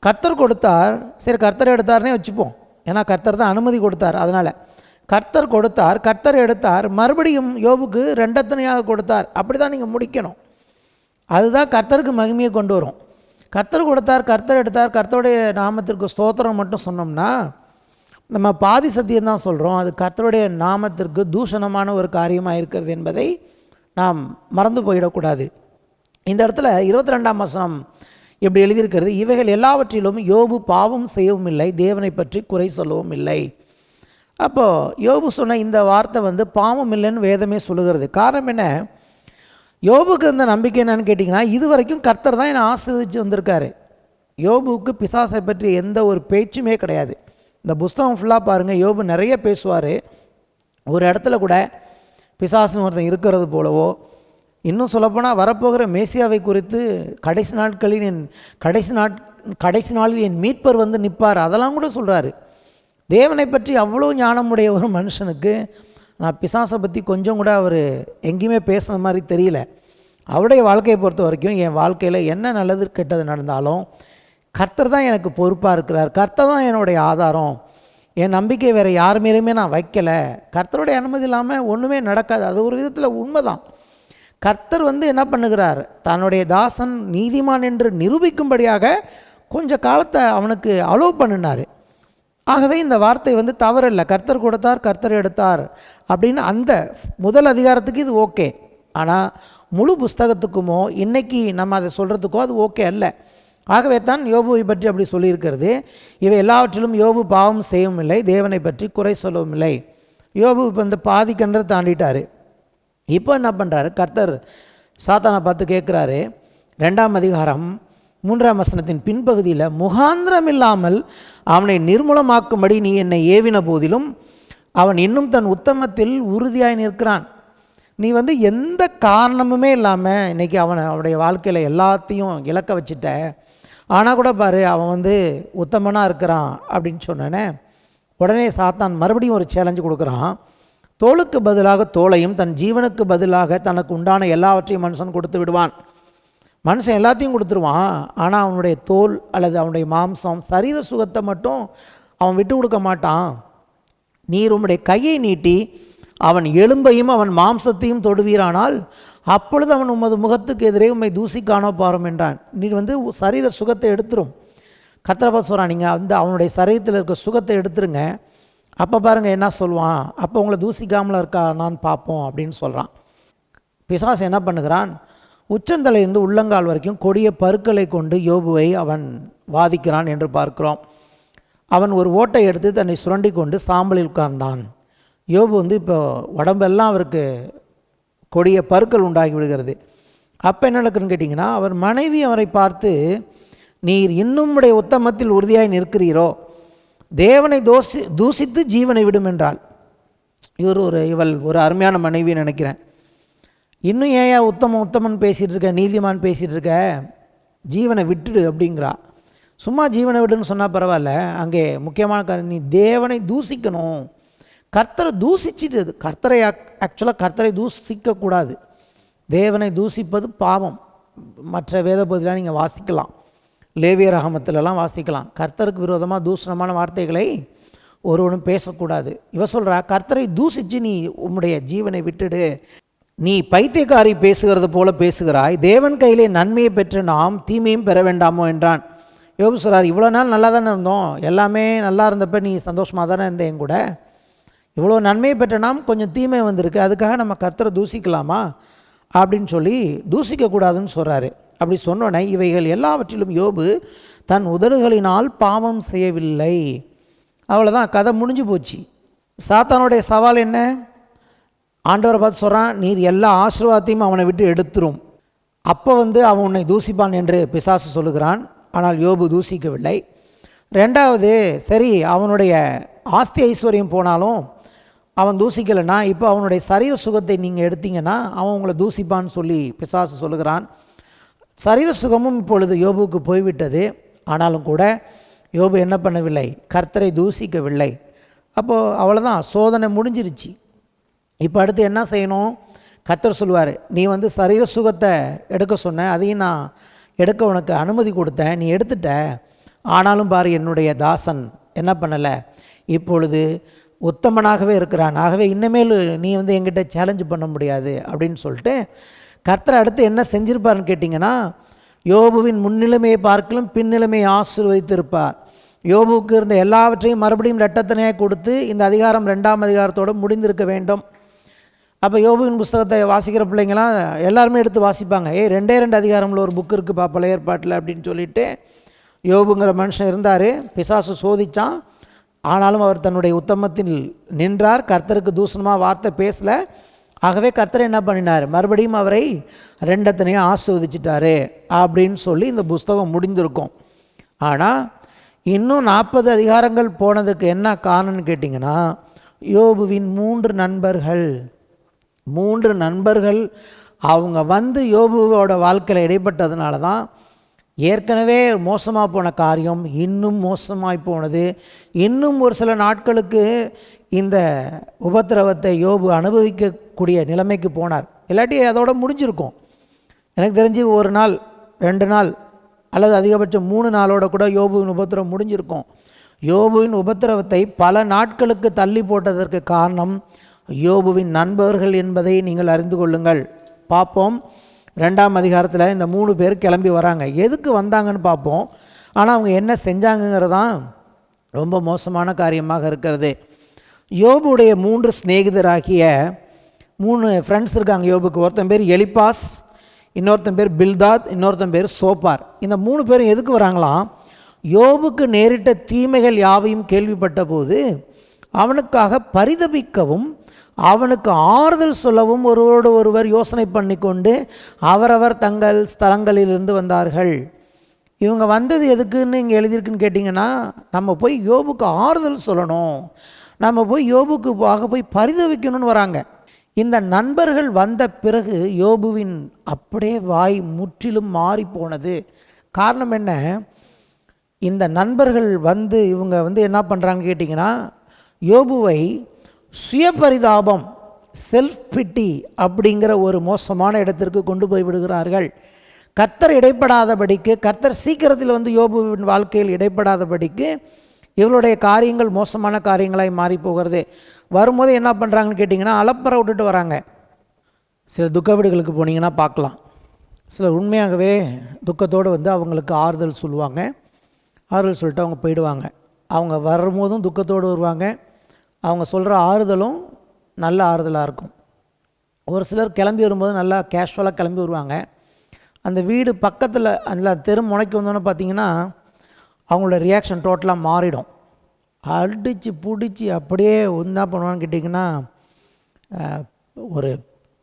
கர்த்தர் கொடுத்தார், சரி கர்த்தர் எடுத்தார்னே வச்சுப்போம், ஏன்னா கர்த்தர் தான் அனுமதி கொடுத்தார். அதனால் கர்த்தர் கொடுத்தார், கர்த்தர் எடுத்தார், மறுபடியும் யோபுக்கு ரெண்டத்தனையாக கொடுத்தார், அப்படி தான் நீங்கள் முடிக்கணும். அதுதான் கர்த்தருக்கு மகிமையை கொண்டு வரும். கர்த்தர் கொடுத்தார், கர்த்தர் எடுத்தார், கர்த்தருடைய நாமத்திற்கு ஸ்தோத்திரம் மட்டும் சொன்னோம்னா நம்ம பாதி சத்தியம் தான் சொல்கிறோம். அது கர்த்தருடைய நாமத்திற்கு தூஷணமான ஒரு காரியமாக இருக்கிறது என்பதை நாம் மறந்து போயிடக்கூடாது. இந்த இடத்துல 22ஆம் வசனம் இப்படி எழுதியிருக்கிறது, இவைகள் எல்லாவற்றிலும் யோபு பாவம் செய்யவும் இல்லை, தேவனை பற்றி குறை சொல்லவும் இல்லை. அப்போது யோபு சொன்ன இந்த வார்த்தை பாவம் இல்லைன்னு வேதமே சொல்லுகிறது. காரணம் என்ன? யோபுக்கு இந்த நம்பிக்கை என்னன்னு கேட்டிங்கன்னா, இது வரைக்கும் கர்த்தர் தான் என்னை ஆசீர்வதித்து வந்திருக்காரு. யோபுவுக்கு பிசாசை பற்றி எந்த ஒரு பேச்சுமே கிடையாது. இந்த புஸ்தகம் ஃபுல்லாக பாருங்கள், யோபு நிறைய பேசுவார். ஒரு இடத்துல கூட பிசாசுன்னு ஒருத்தன் இருக்கிறது போலவோ, இன்னும் சொல்லப்போனால் வரப்போகிற மேசியாவை குறித்து கடைசி நாளில் என் மீட்பர் வந்து நிற்பார், அதெல்லாம் கூட சொல்கிறாரு. தேவனை பற்றி அவ்வளோ ஞானமுடைய ஒரு மனுஷனுக்கு நான் பிசாசை பற்றி கொஞ்சம் கூட அவர் எங்கேயுமே பேசுன மாதிரி தெரியல. அவருடைய வாழ்க்கையை பொறுத்த வரைக்கும் என் வாழ்க்கையில் என்ன நல்லது கெட்டது நடந்தாலும் கர்த்தர் தான் எனக்கு பொறுப்பாக இருக்கிறார், கர்த்தர் தான் என்னுடைய ஆதாரம், என் நம்பிக்கை வேறு யார் மேலேயுமே நான் வைக்கலை, கர்த்தருடைய அனுமதி இல்லாமல் ஒன்றுமே நடக்காது. அது ஒரு விதத்தில் உண்மைதான். கர்த்தர் வந்து என்ன பண்ணுகிறார், தன்னுடைய தாசன் நீதிமான் என்று நிரூபிக்கும்படியாக கொஞ்ச காலத்தை அவனுக்கு அலோவ் பண்ணினார். ஆகவே இந்த வார்த்தை வந்து தவறில்லை. கர்த்தர் கொடுத்தார், கர்த்தர் எடுத்தார் அப்படின்னு அந்த முதல் அதிகாரத்துக்கு இது ஓகே. ஆனால் முழு புஸ்தகத்துக்குமோ இன்றைக்கி நம்ம அதை சொல்கிறதுக்கோ அது ஓகே அல்ல. ஆகவே தான் யோபுவை பற்றி அப்படி சொல்லியிருக்கிறது. இவை எல்லாவற்றிலும் யோபு பாவம் செய்யவும் இல்லை, தேவனை பற்றி குறை சொல்லவும் இல்லை. யோபு இப்போ இந்த பாதி கன்று தாண்டிட்டார். இப்போ என்ன பண்ணுறாரு, கர்த்தர் சாத்தானை பார்த்து கேட்குறாரு. 2ஆம் அதிகாரம் 3ஆம் வசனத்தின் பின்பகுதியில், முகாந்திரம் இல்லாமல் அவனை நிர்மூலமாக்கும்படி நீ என்னை ஏவின போதிலும் அவன் இன்னும் தன் உத்தமத்தில் உறுதியாய் நிற்கிறான். நீ வந்து எந்த காரணமுமே இல்லாமல் இன்றைக்கி அவனுடைய வாழ்க்கையில் எல்லாத்தையும் இழக்க வச்சுட்ட, ஆனால் கூட பாரு அவன் வந்து உத்தமனாக இருக்கிறான் அப்படின்னு சொன்னேனே. உடனே சாத்தான் மறுபடியும் ஒரு சேலஞ்சு கொடுக்குறான். தோளுக்கு பதிலாக தோளையும் தன் ஜீவனுக்கு பதிலாக தனக்கு உண்டான எல்லாவற்றையும் மனுஷன் கொடுத்து விடுவான். மனுஷன் எல்லாத்தையும் கொடுத்துருவான், ஆனால் அவனுடைய தோல் அல்லது அவனுடைய மாம்சம் சரீர சுகத்தை மட்டும் அவன் விட்டு கொடுக்க மாட்டான். நீர் உம்முடைய கையை நீட்டி அவன் எலும்பையும் அவன் மாம்சத்தையும் தொடுவீரானால் அப்பொழுது அவன் உமது முகத்துக்கு எதிரே உம்மை தூசி காண பாரும் என்றான். நீ வந்து சரீர சுகத்தை எடுத்துரும். கர்த்தர் சொல்கிறான், நீங்கள் வந்து அவனுடைய சரீரத்தில் இருக்க சுகத்தை எடுத்துருங்க, அப்போ பாருங்கள் என்ன சொல்லுவான், அப்போ உங்களை தூசிக்காமல இருக்கா நான் பார்ப்போம் அப்படின்னு சொல்கிறான். பிசாசு என்ன பண்ணுகிறான், உச்சந்தலையிலிருந்து உள்ளங்கால் வரைக்கும் கொடிய பருக்களை கொண்டு யோபுவை அவன் வாதிக்கிறான் என்று பார்க்கிறோம். அவன் ஒரு ஓட்டை எடுத்து தன்னை சுரண்டி கொண்டு சாம்பலில் உட்கார்ந்தான். யோபு வந்து இப்போ உடம்பெல்லாம் அவருக்கு கொடிய பருக்கள் உண்டாகி விடுகிறது. அப்போ என்ன நடக்குதுன்னு கேட்டிங்கன்னா, அவர் மனைவி அவரை பார்த்து, நீர் இன்னும் உடைய உத்தமத்தில் உறுதியாய் நிற்கிறீரோ, தேவனை தூசித்து ஜீவனை விடும் என்றாள். இவள் ஒரு அருமையான மனைவின்னு நினைக்கிறேன். இன்னும் ஏன் உத்தமன் பேசிகிட்டு இருக்க, நீதிமான் பேசிகிட்டு இருக்க, ஜீவனை விட்டுடு அப்படிங்கிறா. சும்மா ஜீவனை விடுன்னு சொன்னால் பரவாயில்ல, அங்கே முக்கியமான காரணம் நீ தேவனை தூசிக்கணும். கர்த்தரை தூசிச்சிட்டு, கர்த்தரை தூசிக்கக்கூடாது. தேவனை தூசிப்பது பாவம். மற்ற வேத பகுதியெலாம் நீங்கள் வாசிக்கலாம், லேவியர் ஆகமத்திலலாம் வாசிக்கலாம். கர்த்தருக்கு விரோதமாக தூஷணமான வார்த்தைகளை ஒருவனும் பேசக்கூடாது. இவ சொல்கிறா, கர்த்தரை தூசித்து நீ உம்முடைய ஜீவனை விட்டுடு, நீ பைத்தியக்காரி பேசுகிறது போல பேசுகிறாய், தேவன் கையிலே நன்மையை பெற்று நாம் தீமையும் பெற வேண்டாமோ என்றான். யோபு சொல்கிறார், இவ்வளோ நாள் நல்லா தானே இருந்தோம், எல்லாமே நல்லா இருந்தப்போ நீ சந்தோஷமாக தானே இருந்தேன், என் கூட இவ்வளோ நன்மையை பெற்ற நாம் கொஞ்சம் தீமை வந்திருக்கு, அதுக்காக நம்ம கர்த்தரை தூசிக்கலாமா அப்படின்னு சொல்லி தூசிக்கக்கூடாதுன்னு சொல்கிறாரு. அப்படி சொன்னோன்னே இவைகள் எல்லாவற்றிலும் யோபு தன் உதடுகளினால் பாவம் செய்யவில்லை. அவ்வளோதான், கதை முடிஞ்சு போச்சு. சாத்தானுடைய சவால் என்ன, ஆண்டவரை பார்த்து சொல்கிறான், நீர் எல்லா ஆசீர்வாதத்தையும் அவனை விட்டு எடுத்துரும், அப்போ வந்து அவன் உன்னை தூசிப்பான் என்று பிசாசு சொல்லுகிறான். ஆனால் யோபு தூசிக்கவில்லை. ரெண்டாவது, சரி அவனுடைய ஆஸ்தி ஐஸ்வர்யம் போனாலும் அவன் தூசிக்கலைன்னா, இப்போ அவனுடைய சரீர சுகத்தை நீங்கள் எடுத்தீங்கன்னா அவன் உங்களை தூசிப்பான்னு சொல்லி பிசாசு சொல்லுகிறான். சரீர சுகமும் இப்பொழுது யோபுவுக்கு போய்விட்டது. ஆனாலும் கூட யோபு என்ன பண்ணவில்லை, கர்த்தரை தூசிக்கவில்லை. அப்போது அவ்வளோதான், சோதனை முடிஞ்சிருச்சு. இப்போ அடுத்து என்ன செய்யணும், கர்த்தர் சொல்லுவார், நீ வந்து சரீர சுகத்தை எடுக்க சொன்ன, அதையும் நான் எடுக்க உனக்கு அனுமதி கொடுத்தேன், நீ எடுத்துட்ட. ஆனாலும் பாரு, என்னுடைய தாசன் என்ன பண்ணலை, இப்பொழுது உத்தமனாகவே இருக்கிறான். ஆகவே இன்னமேல் நீ வந்து என்கிட்ட சேலஞ்சு பண்ண முடியாது அப்படின்னு சொல்லிட்டு கர்த்தர் அடுத்து என்ன செஞ்சிருப்பார்னு கேட்டிங்கன்னா, யோபுவின் முன்னிலைமையை பார்க்கலும் பின்னிலைமையை ஆசீர்வதித்திருப்பார். யோபுவுக்கு இருந்த எல்லாவற்றையும் மறுபடியும் இரட்டத்தனையாக கொடுத்து இந்த அதிகாரம் 2ஆம் அதிகாரத்தோடு முடிந்திருக்க வேண்டும். அப்போ யோபுவின் புஸ்தகத்தை வாசிக்கிற பிள்ளைங்களாம் எல்லாருமே எடுத்து வாசிப்பாங்க. 2 அதிகாரம்ல ஒரு புக்கு இருக்குப்பா பழைய ஏற்பாட்டில் அப்படின்னு சொல்லிட்டு. யோபுங்கிற மனுஷன் இருந்தார், பிசாசு சோதித்தான், ஆனாலும் அவர் தன்னுடைய உத்தமத்தில் நின்றார், கர்த்தருக்கு தூஷணமாக வார்த்தை பேசலை. ஆகவே கர்த்தர் என்ன பண்ணினார், மறுபடியும் அவரை 2 ஆசீர்வதிச்சிட்டாரு அப்படின்னு சொல்லி இந்த புஸ்தகம் முடிந்திருக்கும். ஆனால் இன்னும் 40 அதிகாரங்கள் போனதுக்கு என்ன காரணம்னு கேட்டிங்கன்னா, யோபுவின் 3 நண்பர்கள், 3 நண்பர்கள் அவங்க வந்து யோபுவோட வாழ்க்கையில் இடைப்பட்டதுனால தான் ஏற்கனவே மோசமாக போன காரியம் இன்னும் மோசமாய் போனது. இன்னும் ஒரு சில நாட்களுக்கு இந்த உபத்திரவத்தை யோபு அனுபவிக்கக்கூடிய நிலைமைக்கு போனார். இல்லாட்டி அதோட முடிஞ்சிருக்கும். எனக்கு தெரிஞ்சு 1 நாள் 2 நாள் அல்லது அதிகபட்சம் 3 நாளோட கூட யோபுவின் உபத்திரவம் முடிஞ்சிருக்கும். யோபுவின் உபத்திரவத்தை பல நாட்களுக்கு தள்ளி போட்டதற்கு காரணம் யோபுவின் நண்பர்கள் என்பதை நீங்கள் அறிந்து கொள்ளுங்கள். பார்ப்போம். 2ஆம் அதிகாரத்தில் இந்த 3 பேர் கிளம்பி வராங்க. எதுக்கு வந்தாங்கன்னு பார்ப்போம். ஆனால் அவங்க என்ன செஞ்சாங்கங்கிறது தான் ரொம்ப மோசமான காரியமாக இருக்கிறது. யோபுடைய 3 சிநேகிதராகிய 3 ஃப்ரெண்ட்ஸ் இருக்காங்க யோபுக்கு. ஒருத்தன் பேர் எலிப்பாஸ், இன்னொருத்தன் பேர் பில்தாத், இன்னொருத்தன் பேர் சோப்பார். இந்த 3 பேரும் எதுக்கு வராங்களாம்? யோபுக்கு நேரிட்ட தீமைகள் யாவையும் கேள்விப்பட்ட போது அவனுக்காக பரிதபிக்கவும் அவனுக்கு ஆறுதல் சொல்லவும் ஒருவரோடு ஒருவர் யோசனை பண்ணி கொண்டு அவரவர் தங்கள் ஸ்தலங்களிலிருந்து வந்தார்கள். இவங்க வந்தது எதுக்குன்னு இங்கே எழுதியிருக்குன்னு கேட்டிங்கன்னா, நம்ம போய் யோபுக்கு ஆறுதல் சொல்லணும், நம்ம போய் யோபுக்கு போய் பரிதவிக்கணும்னு வராங்க. இந்த நண்பர்கள் வந்த பிறகு யோபுவின் அப்படியே வாய் முற்றிலும் மாறி போனது. காரணம் என்ன? இந்த நண்பர்கள் வந்து இவங்க வந்து என்ன பண்ணுறாங்கன்னு கேட்டிங்கன்னா, யோபுவை சுயபரிதாபம், செல்ஃப் பிட்டி அப்படிங்கிற ஒரு மோசமான இடத்திற்கு கொண்டு போய் விடுகிறார்கள். கர்த்தர் இடைப்படாதபடிக்கு, கர்த்தர் சீக்கிரத்தில் வந்து யோபுவின் வாழ்க்கையில் இடைப்படாதபடிக்கு இவளுடைய காரியங்கள் மோசமான காரியங்களாய் மாறி போகிறது. வரும்போது என்ன பண்ணுறாங்கன்னு கேட்டிங்கன்னா, அலப்பறை விட்டுட்டு வராங்க. சில துக்க வீடுகளுக்கு போனீங்கன்னா பார்க்கலாம், சிலர் உண்மையாகவே துக்கத்தோடு வந்து அவங்களுக்கு ஆறுதல் சொல்லுவாங்க. ஆறுதல் சொல்லிட்டு அவங்க போயிடுவாங்க. அவங்க வரும்போதும் துக்கத்தோடு வருவாங்க. அவங்க சொல்கிற ஆறுதலும் நல்ல ஆறுதலாக இருக்கும். ஒரு சிலர் கிளம்பி வரும்போது நல்லா கேஷுவலாக கிளம்பி வருவாங்க. அந்த வீடு பக்கத்தில் அந்த தெரு முனைக்கு வந்தோன்னு பார்த்தீங்கன்னா அவங்களோட ரியாக்ஷன் டோட்டலாக மாறிடும். அடித்து பிடிச்சி அப்படியே என்ன பண்ணுவான்னு கேட்டிங்கன்னா, ஒரு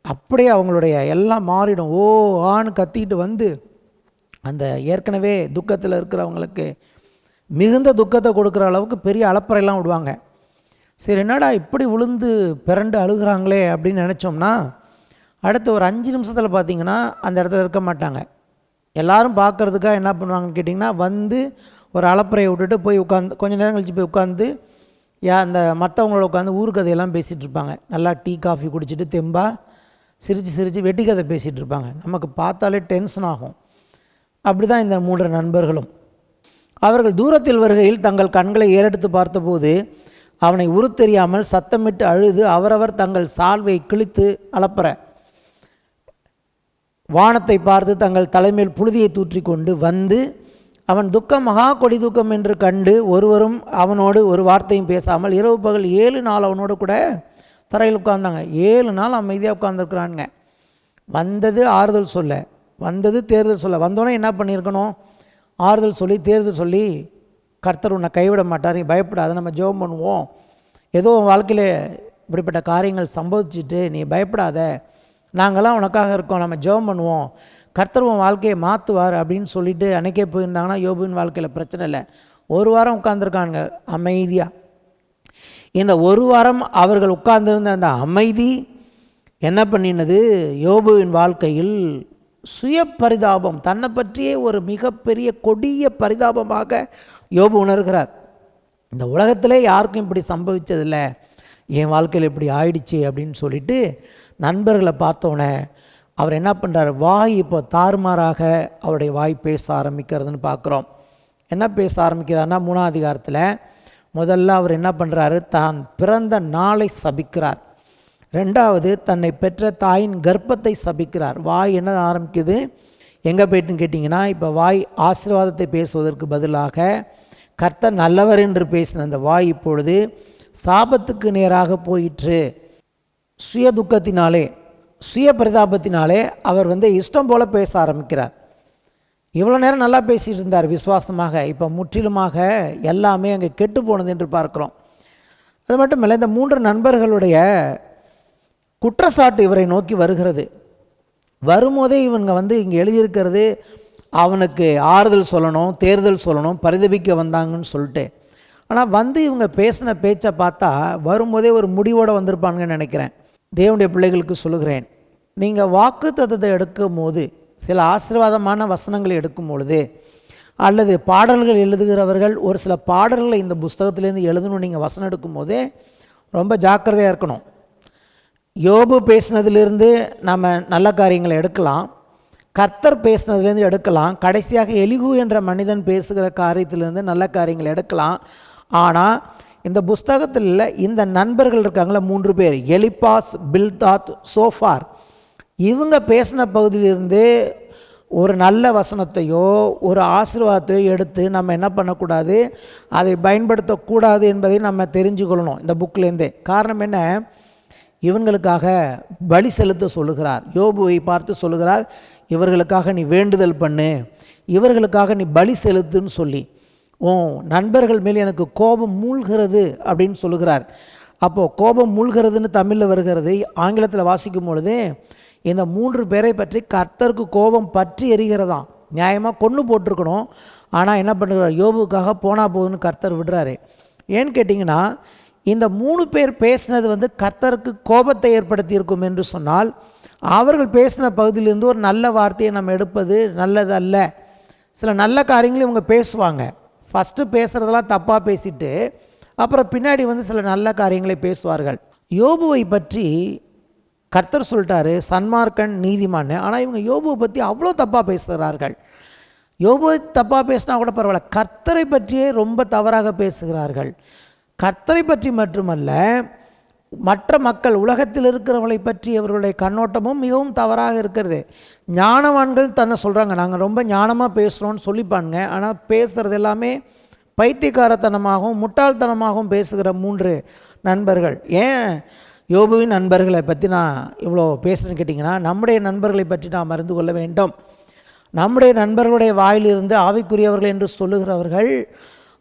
அப்படியே அவங்களுடைய எல்லாம் மாறிடும். ஓ ஆன்னு கத்திக்கிட்டு வந்து அந்த ஏற்கனவே துக்கத்தில் இருக்கிறவங்களுக்கு மிகுந்த துக்கத்தை கொடுக்குற அளவுக்கு பெரிய அலப்பறையெல்லாம் விடுவாங்க. சரி, என்னடா இப்படி விழுந்து பிறண்டு அழுகிறாங்களே அப்படின்னு நினச்சோம்னா, அடுத்து ஒரு 5 நிமிஷத்தில் பார்த்திங்கன்னா அந்த இடத்துல இருக்க மாட்டாங்க. எல்லோரும் பார்க்குறதுக்காக என்ன பண்ணுவாங்கன்னு கேட்டிங்கன்னா, வந்து ஒரு அலப்பறையை விட்டுட்டு போய் உட்காந்து கொஞ்சம் நேரம் கழித்து போய் உட்காந்து அந்த மற்றவங்களோட உட்காந்து ஊருக்கதையெல்லாம் பேசிகிட்டு இருப்பாங்க. நல்லா டீ காஃபி குடிச்சிட்டு தெம்பாக சிரித்து வெட்டி கதை பேசிகிட்டு இருப்பாங்க. நமக்கு பார்த்தாலே டென்ஷன் ஆகும். அப்படி தான் இந்த 3 நண்பர்களும். அவர்கள் தூரத்தில் வருகையில் தங்கள் கண்களை ஏறெடுத்து பார்த்தபோது அவனை உருத்தெரியாமல் சத்தமிட்டு அழுது அவரவர் தங்கள் சால்வை கிழித்து அலப்பற வானத்தை பார்த்து தங்கள் தலைமையில் புழுதியை தூற்றி கொண்டு வந்து அவன் துக்கம் மகா கொடி துக்கம் என்று கண்டு ஒருவரும் அவனோடு ஒரு வார்த்தையும் பேசாமல் இரவு பகல் 7 நாள் அவனோடு கூட தரையில் உட்கார்ந்தாங்க. 7 நாள் அமைதியாக உட்கார்ந்துருக்குறானுங்க. வந்தது ஆறுதல் சொல்ல, வந்தது தேர்தல் சொல்ல. வந்தோன்னே என்ன பண்ணியிருக்கணும்? ஆறுதல் சொல்லி தேர்தல் சொல்லி, கர்த்தர் உன்னை கைவிட மாட்டார், நீ பயப்படாத, நம்ம ஜெபம் பண்ணுவோம், ஏதோ உன் வாழ்க்கையில் இப்படிப்பட்ட காரியங்கள் சம்பவிச்சுட்டு நீ பயப்படாத, நாங்கள்லாம் உனக்காக இருக்கோம், நம்ம ஜெபம் பண்ணுவோம், கர்த்தர் உன் வாழ்க்கையை மாற்றுவார் அப்படின்னு சொல்லிட்டு அன்றைக்கே போயிருந்தாங்கன்னா யோபுவின் வாழ்க்கையில் பிரச்சனை இல்லை. 1 வாரம் உட்கார்ந்துருக்காங்க அமைதியாக. இந்த 1 வாரம் அவர்கள் உட்கார்ந்திருந்த அந்த அமைதி என்ன பண்ணினது? யோபுவின் வாழ்க்கையில் சுய பரிதாபம், தன்னை பற்றியே ஒரு மிகப்பெரிய கொடிய பரிதாபமாக யோபு உணர்கிறார். இந்த உலகத்திலே யாருக்கும் இப்படி சம்பவிச்சதில்லை, என் வாழ்க்கையில் இப்படி ஆயிடுச்சு அப்படின்னு சொல்லிட்டு நண்பர்களை பார்த்தோன்னே அவர் என்ன பண்ணுறார்? வாய் இப்போ தாறுமாறாக அவருடைய வாய் பேச ஆரம்பிக்கிறதுன்னு பார்க்குறோம். என்ன பேச ஆரம்பிக்கிறார்னா, 3ஆம் அதிகாரத்தில் முதல்ல அவர் என்ன பண்ணுறாரு? தான் பிறந்த நாளை சபிக்கிறார். 2வது தன்னை பெற்ற தாயின் கர்ப்பத்தை சபிக்கிறார். வாய் என்ன ஆரம்பிக்குது? எங்கே போய்ட்டுன்னு கேட்டிங்கன்னா, இப்போ வாய் ஆசீர்வாதத்தை பேசுவதற்கு பதிலாக கர்த்தர் நல்லவர் என்று பேசின அந்த வாய் இப்பொழுது சாபத்துக்கு நேராக போயிற்று. சுய துக்கத்தினாலே, சுய பரிதாபத்தினாலே அவர் இஷ்டம் போல் பேச ஆரம்பிக்கிறார். இவ்வளோ நேரம் நல்லா பேசிகிட்டு இருந்தார் விசுவாசமாக, இப்போ முற்றிலுமாக எல்லாமே அங்கே கெட்டு போனது என்று பார்க்குறோம். அது மட்டும் இல்லை, இந்த 3 நண்பர்களுடைய குற்றச்சாட்டு இவரை நோக்கி வருகிறது. வரும்போதே இவங்க இங்கே எழுதியிருக்கிறது, அவனுக்கு ஆறுதல் சொல்லணும், தேர்தல் சொல்லணும், பரிதபிக்க வந்தாங்கன்னு சொல்லிட்டு. ஆனால் இவங்க பேசின பேச்சை பார்த்தா வரும்போதே ஒரு முடிவோடு வந்திருப்பாங்கன்னு நினைக்கிறேன். தேவனுடைய பிள்ளைகளுக்கு சொல்லுகிறேன், நீங்கள் வாக்குத்தத்தத்தை எடுக்கும் போது, சில ஆசீர்வாதமான வசனங்களை எடுக்கும் பொழுது, அல்லது பாடல்கள் எழுதுகிறவர்கள் ஒரு சில பாடல்களை இந்த புஸ்தகத்திலேருந்து எழுதணும் நீங்கள் வசனம் எடுக்கும் போதே ரொம்ப ஜாக்கிரதையாக இருக்கணும். யோபு பேசினதிலிருந்து நம்ம நல்ல காரியங்களை எடுக்கலாம், கர்த்தர் பேசினதுலேருந்து எடுக்கலாம், கடைசியாக எலிகு என்ற மனிதன் பேசுகிற காரியத்திலிருந்து நல்ல காரியங்களை எடுக்கலாம். ஆனால் இந்த புஸ்தகத்தில் இந்த நண்பர்கள் இருக்காங்களா 3 பேர், எலிப்பாஸ், பில்தாத், சோஃபார், இவங்க பேசின பகுதியிலிருந்து ஒரு நல்ல வசனத்தையோ ஒரு ஆசீர்வாதத்தையோ எடுத்து நம்ம என்ன பண்ணக்கூடாது, அதை பயன்படுத்தக்கூடாது என்பதை நம்ம தெரிஞ்சுக்கொள்ளணும் இந்த புக்கிலேருந்தே. காரணம் என்ன, இவங்களுக்காக பலி செலுத்த சொல்லுகிறார். யோபுவை பார்த்து சொல்லுகிறார், இவர்களுக்காக நீ வேண்டுதல் பண்ணு, இவர்களுக்காக நீ பலி செலுத்துன்னு சொல்லி, நண்பர்கள் மேல் எனக்கு கோபம் மூழ்கிறது அப்படின்னு சொல்லுகிறார். அப்போது கோபம் மூழ்கிறதுன்னு தமிழில் வருகிறது, ஆங்கிலத்தில் வாசிக்கும் பொழுது இந்த 3 பேரை பற்றி கர்த்தருக்கு கோபம் பற்றி எரிகிறதாம். நியாயமாக கொன்று போட்டிருக்கணும், ஆனால் என்ன பண்ணுறார், யோபுக்காக போனால் போகுதுன்னு கர்த்தர் விடுறாரு. ஏன்னு கேட்டிங்கன்னா, இந்த 3 பேர் பேசினது கர்த்தருக்கு கோபத்தை ஏற்படுத்தியிருக்கும் என்று சொன்னால், அவர்கள் பேசின பகுதியிலிருந்து ஒரு நல்ல வார்த்தையை நம்ம எடுப்பது நல்லதல்ல. சில நல்ல காரியங்களும் இவங்க பேசுவாங்க, ஃபஸ்ட்டு பேசுகிறதெல்லாம் தப்பாக பேசிட்டு அப்புறம் பின்னாடி சில நல்ல காரியங்களை பேசுவார்கள். யோபுவை பற்றி கர்த்தர் சொல்லிட்டாரு சன்மார்க்கன் நீதிமான், ஆனால் இவங்க யோபுவை பற்றி அவ்வளோ தப்பாக பேசுகிறார்கள். யோபுவை தப்பாக பேசினா கூட பரவாயில்ல, கர்த்தரை பற்றியே ரொம்ப தவறாக பேசுகிறார்கள். கர்த்தரை பற்றி மட்டுமல்ல, மற்ற மக்கள் உலகத்தில் இருக்கிறவங்களை பற்றி அவர்களுடைய கண்ணோட்டமும் மிகவும் தவறாக இருக்கிறது. ஞானவான்கள் தன்னை சொல்கிறாங்க, நாங்கள் ரொம்ப ஞானமாக பேசுகிறோன்னு சொல்லிப்பானுங்க, ஆனால் பேசுகிறது எல்லாமே பைத்தியக்காரத்தனமாகவும் முட்டாள்தனமாகவும் பேசுகிற 3 நண்பர்கள். ஏன் யோபுவின் நண்பர்களை பற்றி நான் இவ்வளோ பேசுகிறேன்னு கேட்டிங்கன்னா, நம்முடைய நண்பர்களை பற்றி நாம் அறிந்து கொள்ள வேண்டும். நம்முடைய நண்பர்களுடைய வாயிலிருந்து ஆவிக்குரியவர்கள் என்று சொல்லுகிறவர்கள்,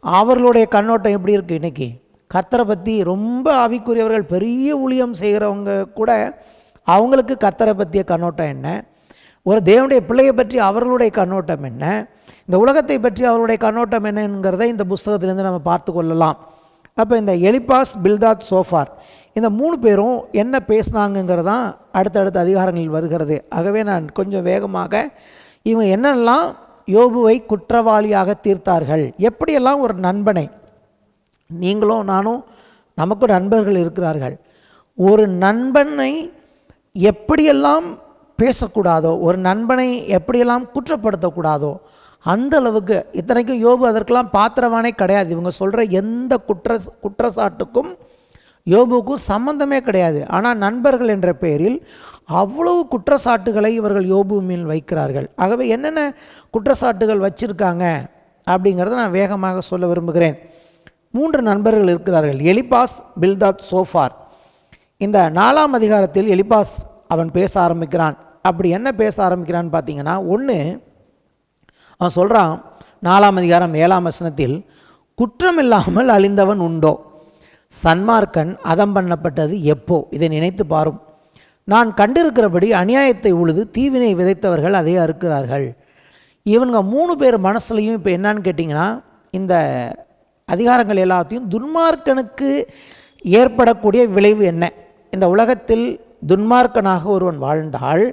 அவர்களுடைய கண்ணோட்டம் எப்படி இருக்குது? இன்றைக்கி கர்த்தரை பற்றி ரொம்ப ஆவிக்குரியவர்கள், பெரிய ஊழியம் செய்கிறவங்க கூட அவங்களுக்கு கர்த்தரை பற்றிய கண்ணோட்டம் என்ன, ஒரு தேவனுடைய பிள்ளையை பற்றி அவர்களுடைய கண்ணோட்டம் என்ன, இந்த உலகத்தை பற்றி அவர்களுடைய கண்ணோட்டம் என்னங்கிறதை இந்த புஸ்தகத்திலேருந்து நம்ம பார்த்து கொள்ளலாம். அப்போ இந்த எலிப்பாஸ், பில்தாத், சோஃபார் இந்த 3 பேரும் என்ன பேசினாங்கிறதான் அடுத்தடுத்த அதிகாரங்களில் வருகிறது. ஆகவே நான் கொஞ்சம் வேகமாக இவங்க என்னெல்லாம் யோபுவை குற்றவாளியாக தீர்த்தார்கள், எப்படியெல்லாம் ஒரு நண்பனை, நீங்களும் நானும் நமக்கு நண்பர்கள் இருக்கிறார்கள், ஒரு நண்பனை எப்படியெல்லாம் பேசக்கூடாதோ, ஒரு நண்பனை எப்படியெல்லாம் குற்றப்படுத்தக்கூடாதோ அந்த அளவுக்கு. இத்தனைக்கும் யோபு அதற்கெல்லாம் பாத்திரவானே கிடையாது. இவங்க சொல்கிற எந்த குற்றச்சாட்டுக்கும் யோபுக்கும் சம்பந்தமே கிடையாது. ஆனால் நண்பர்கள் என்ற பெயரில் அவ்வளவு குற்றச்சாட்டுகளை இவர்கள் யோபு மேல் வைக்கிறார்கள். ஆகவே என்னென்ன குற்றச்சாட்டுகள் வச்சிருக்காங்க அப்படிங்கிறத நான் வேகமாக சொல்ல விரும்புகிறேன். 3 நண்பர்கள் இருக்கிறார்கள், எலிப்பாஸ், பில்தாத், சோஃபார். இந்த 4ஆம் அதிகாரத்தில் எலிப்பாஸ் அவன் பேச ஆரம்பிக்கிறான். அப்படி என்ன பேச ஆரம்பிக்கிறான்னு பார்த்தீங்கன்னா, ஒன்று அவன் சொல்கிறான் 4ஆம் அதிகாரம் 7ஆம் வசனத்தில், குற்றமில்லாமல் அழிந்தவன் உண்டோ, சன்மார்க்கன் அதம் பண்ணப்பட்டது எப்போ, இதை நினைத்து பாரும். நான் கண்டிருக்கிறபடி அநியாயத்தை உழுது தீவினை விதைத்தவர்கள் அதை அறுக்கிறார்கள். இவங்க 3 பேர் மனசுலையும் இப்போ என்னன்னு கேட்டிங்கன்னா, இந்த அதிகாரங்கள் எல்லாத்தையும் துன்மார்க்கனுக்கு ஏற்படக்கூடிய விளைவு என்ன, இந்த உலகத்தில் துன்மார்க்கனாக ஒருவன் வாழ்ந்தால்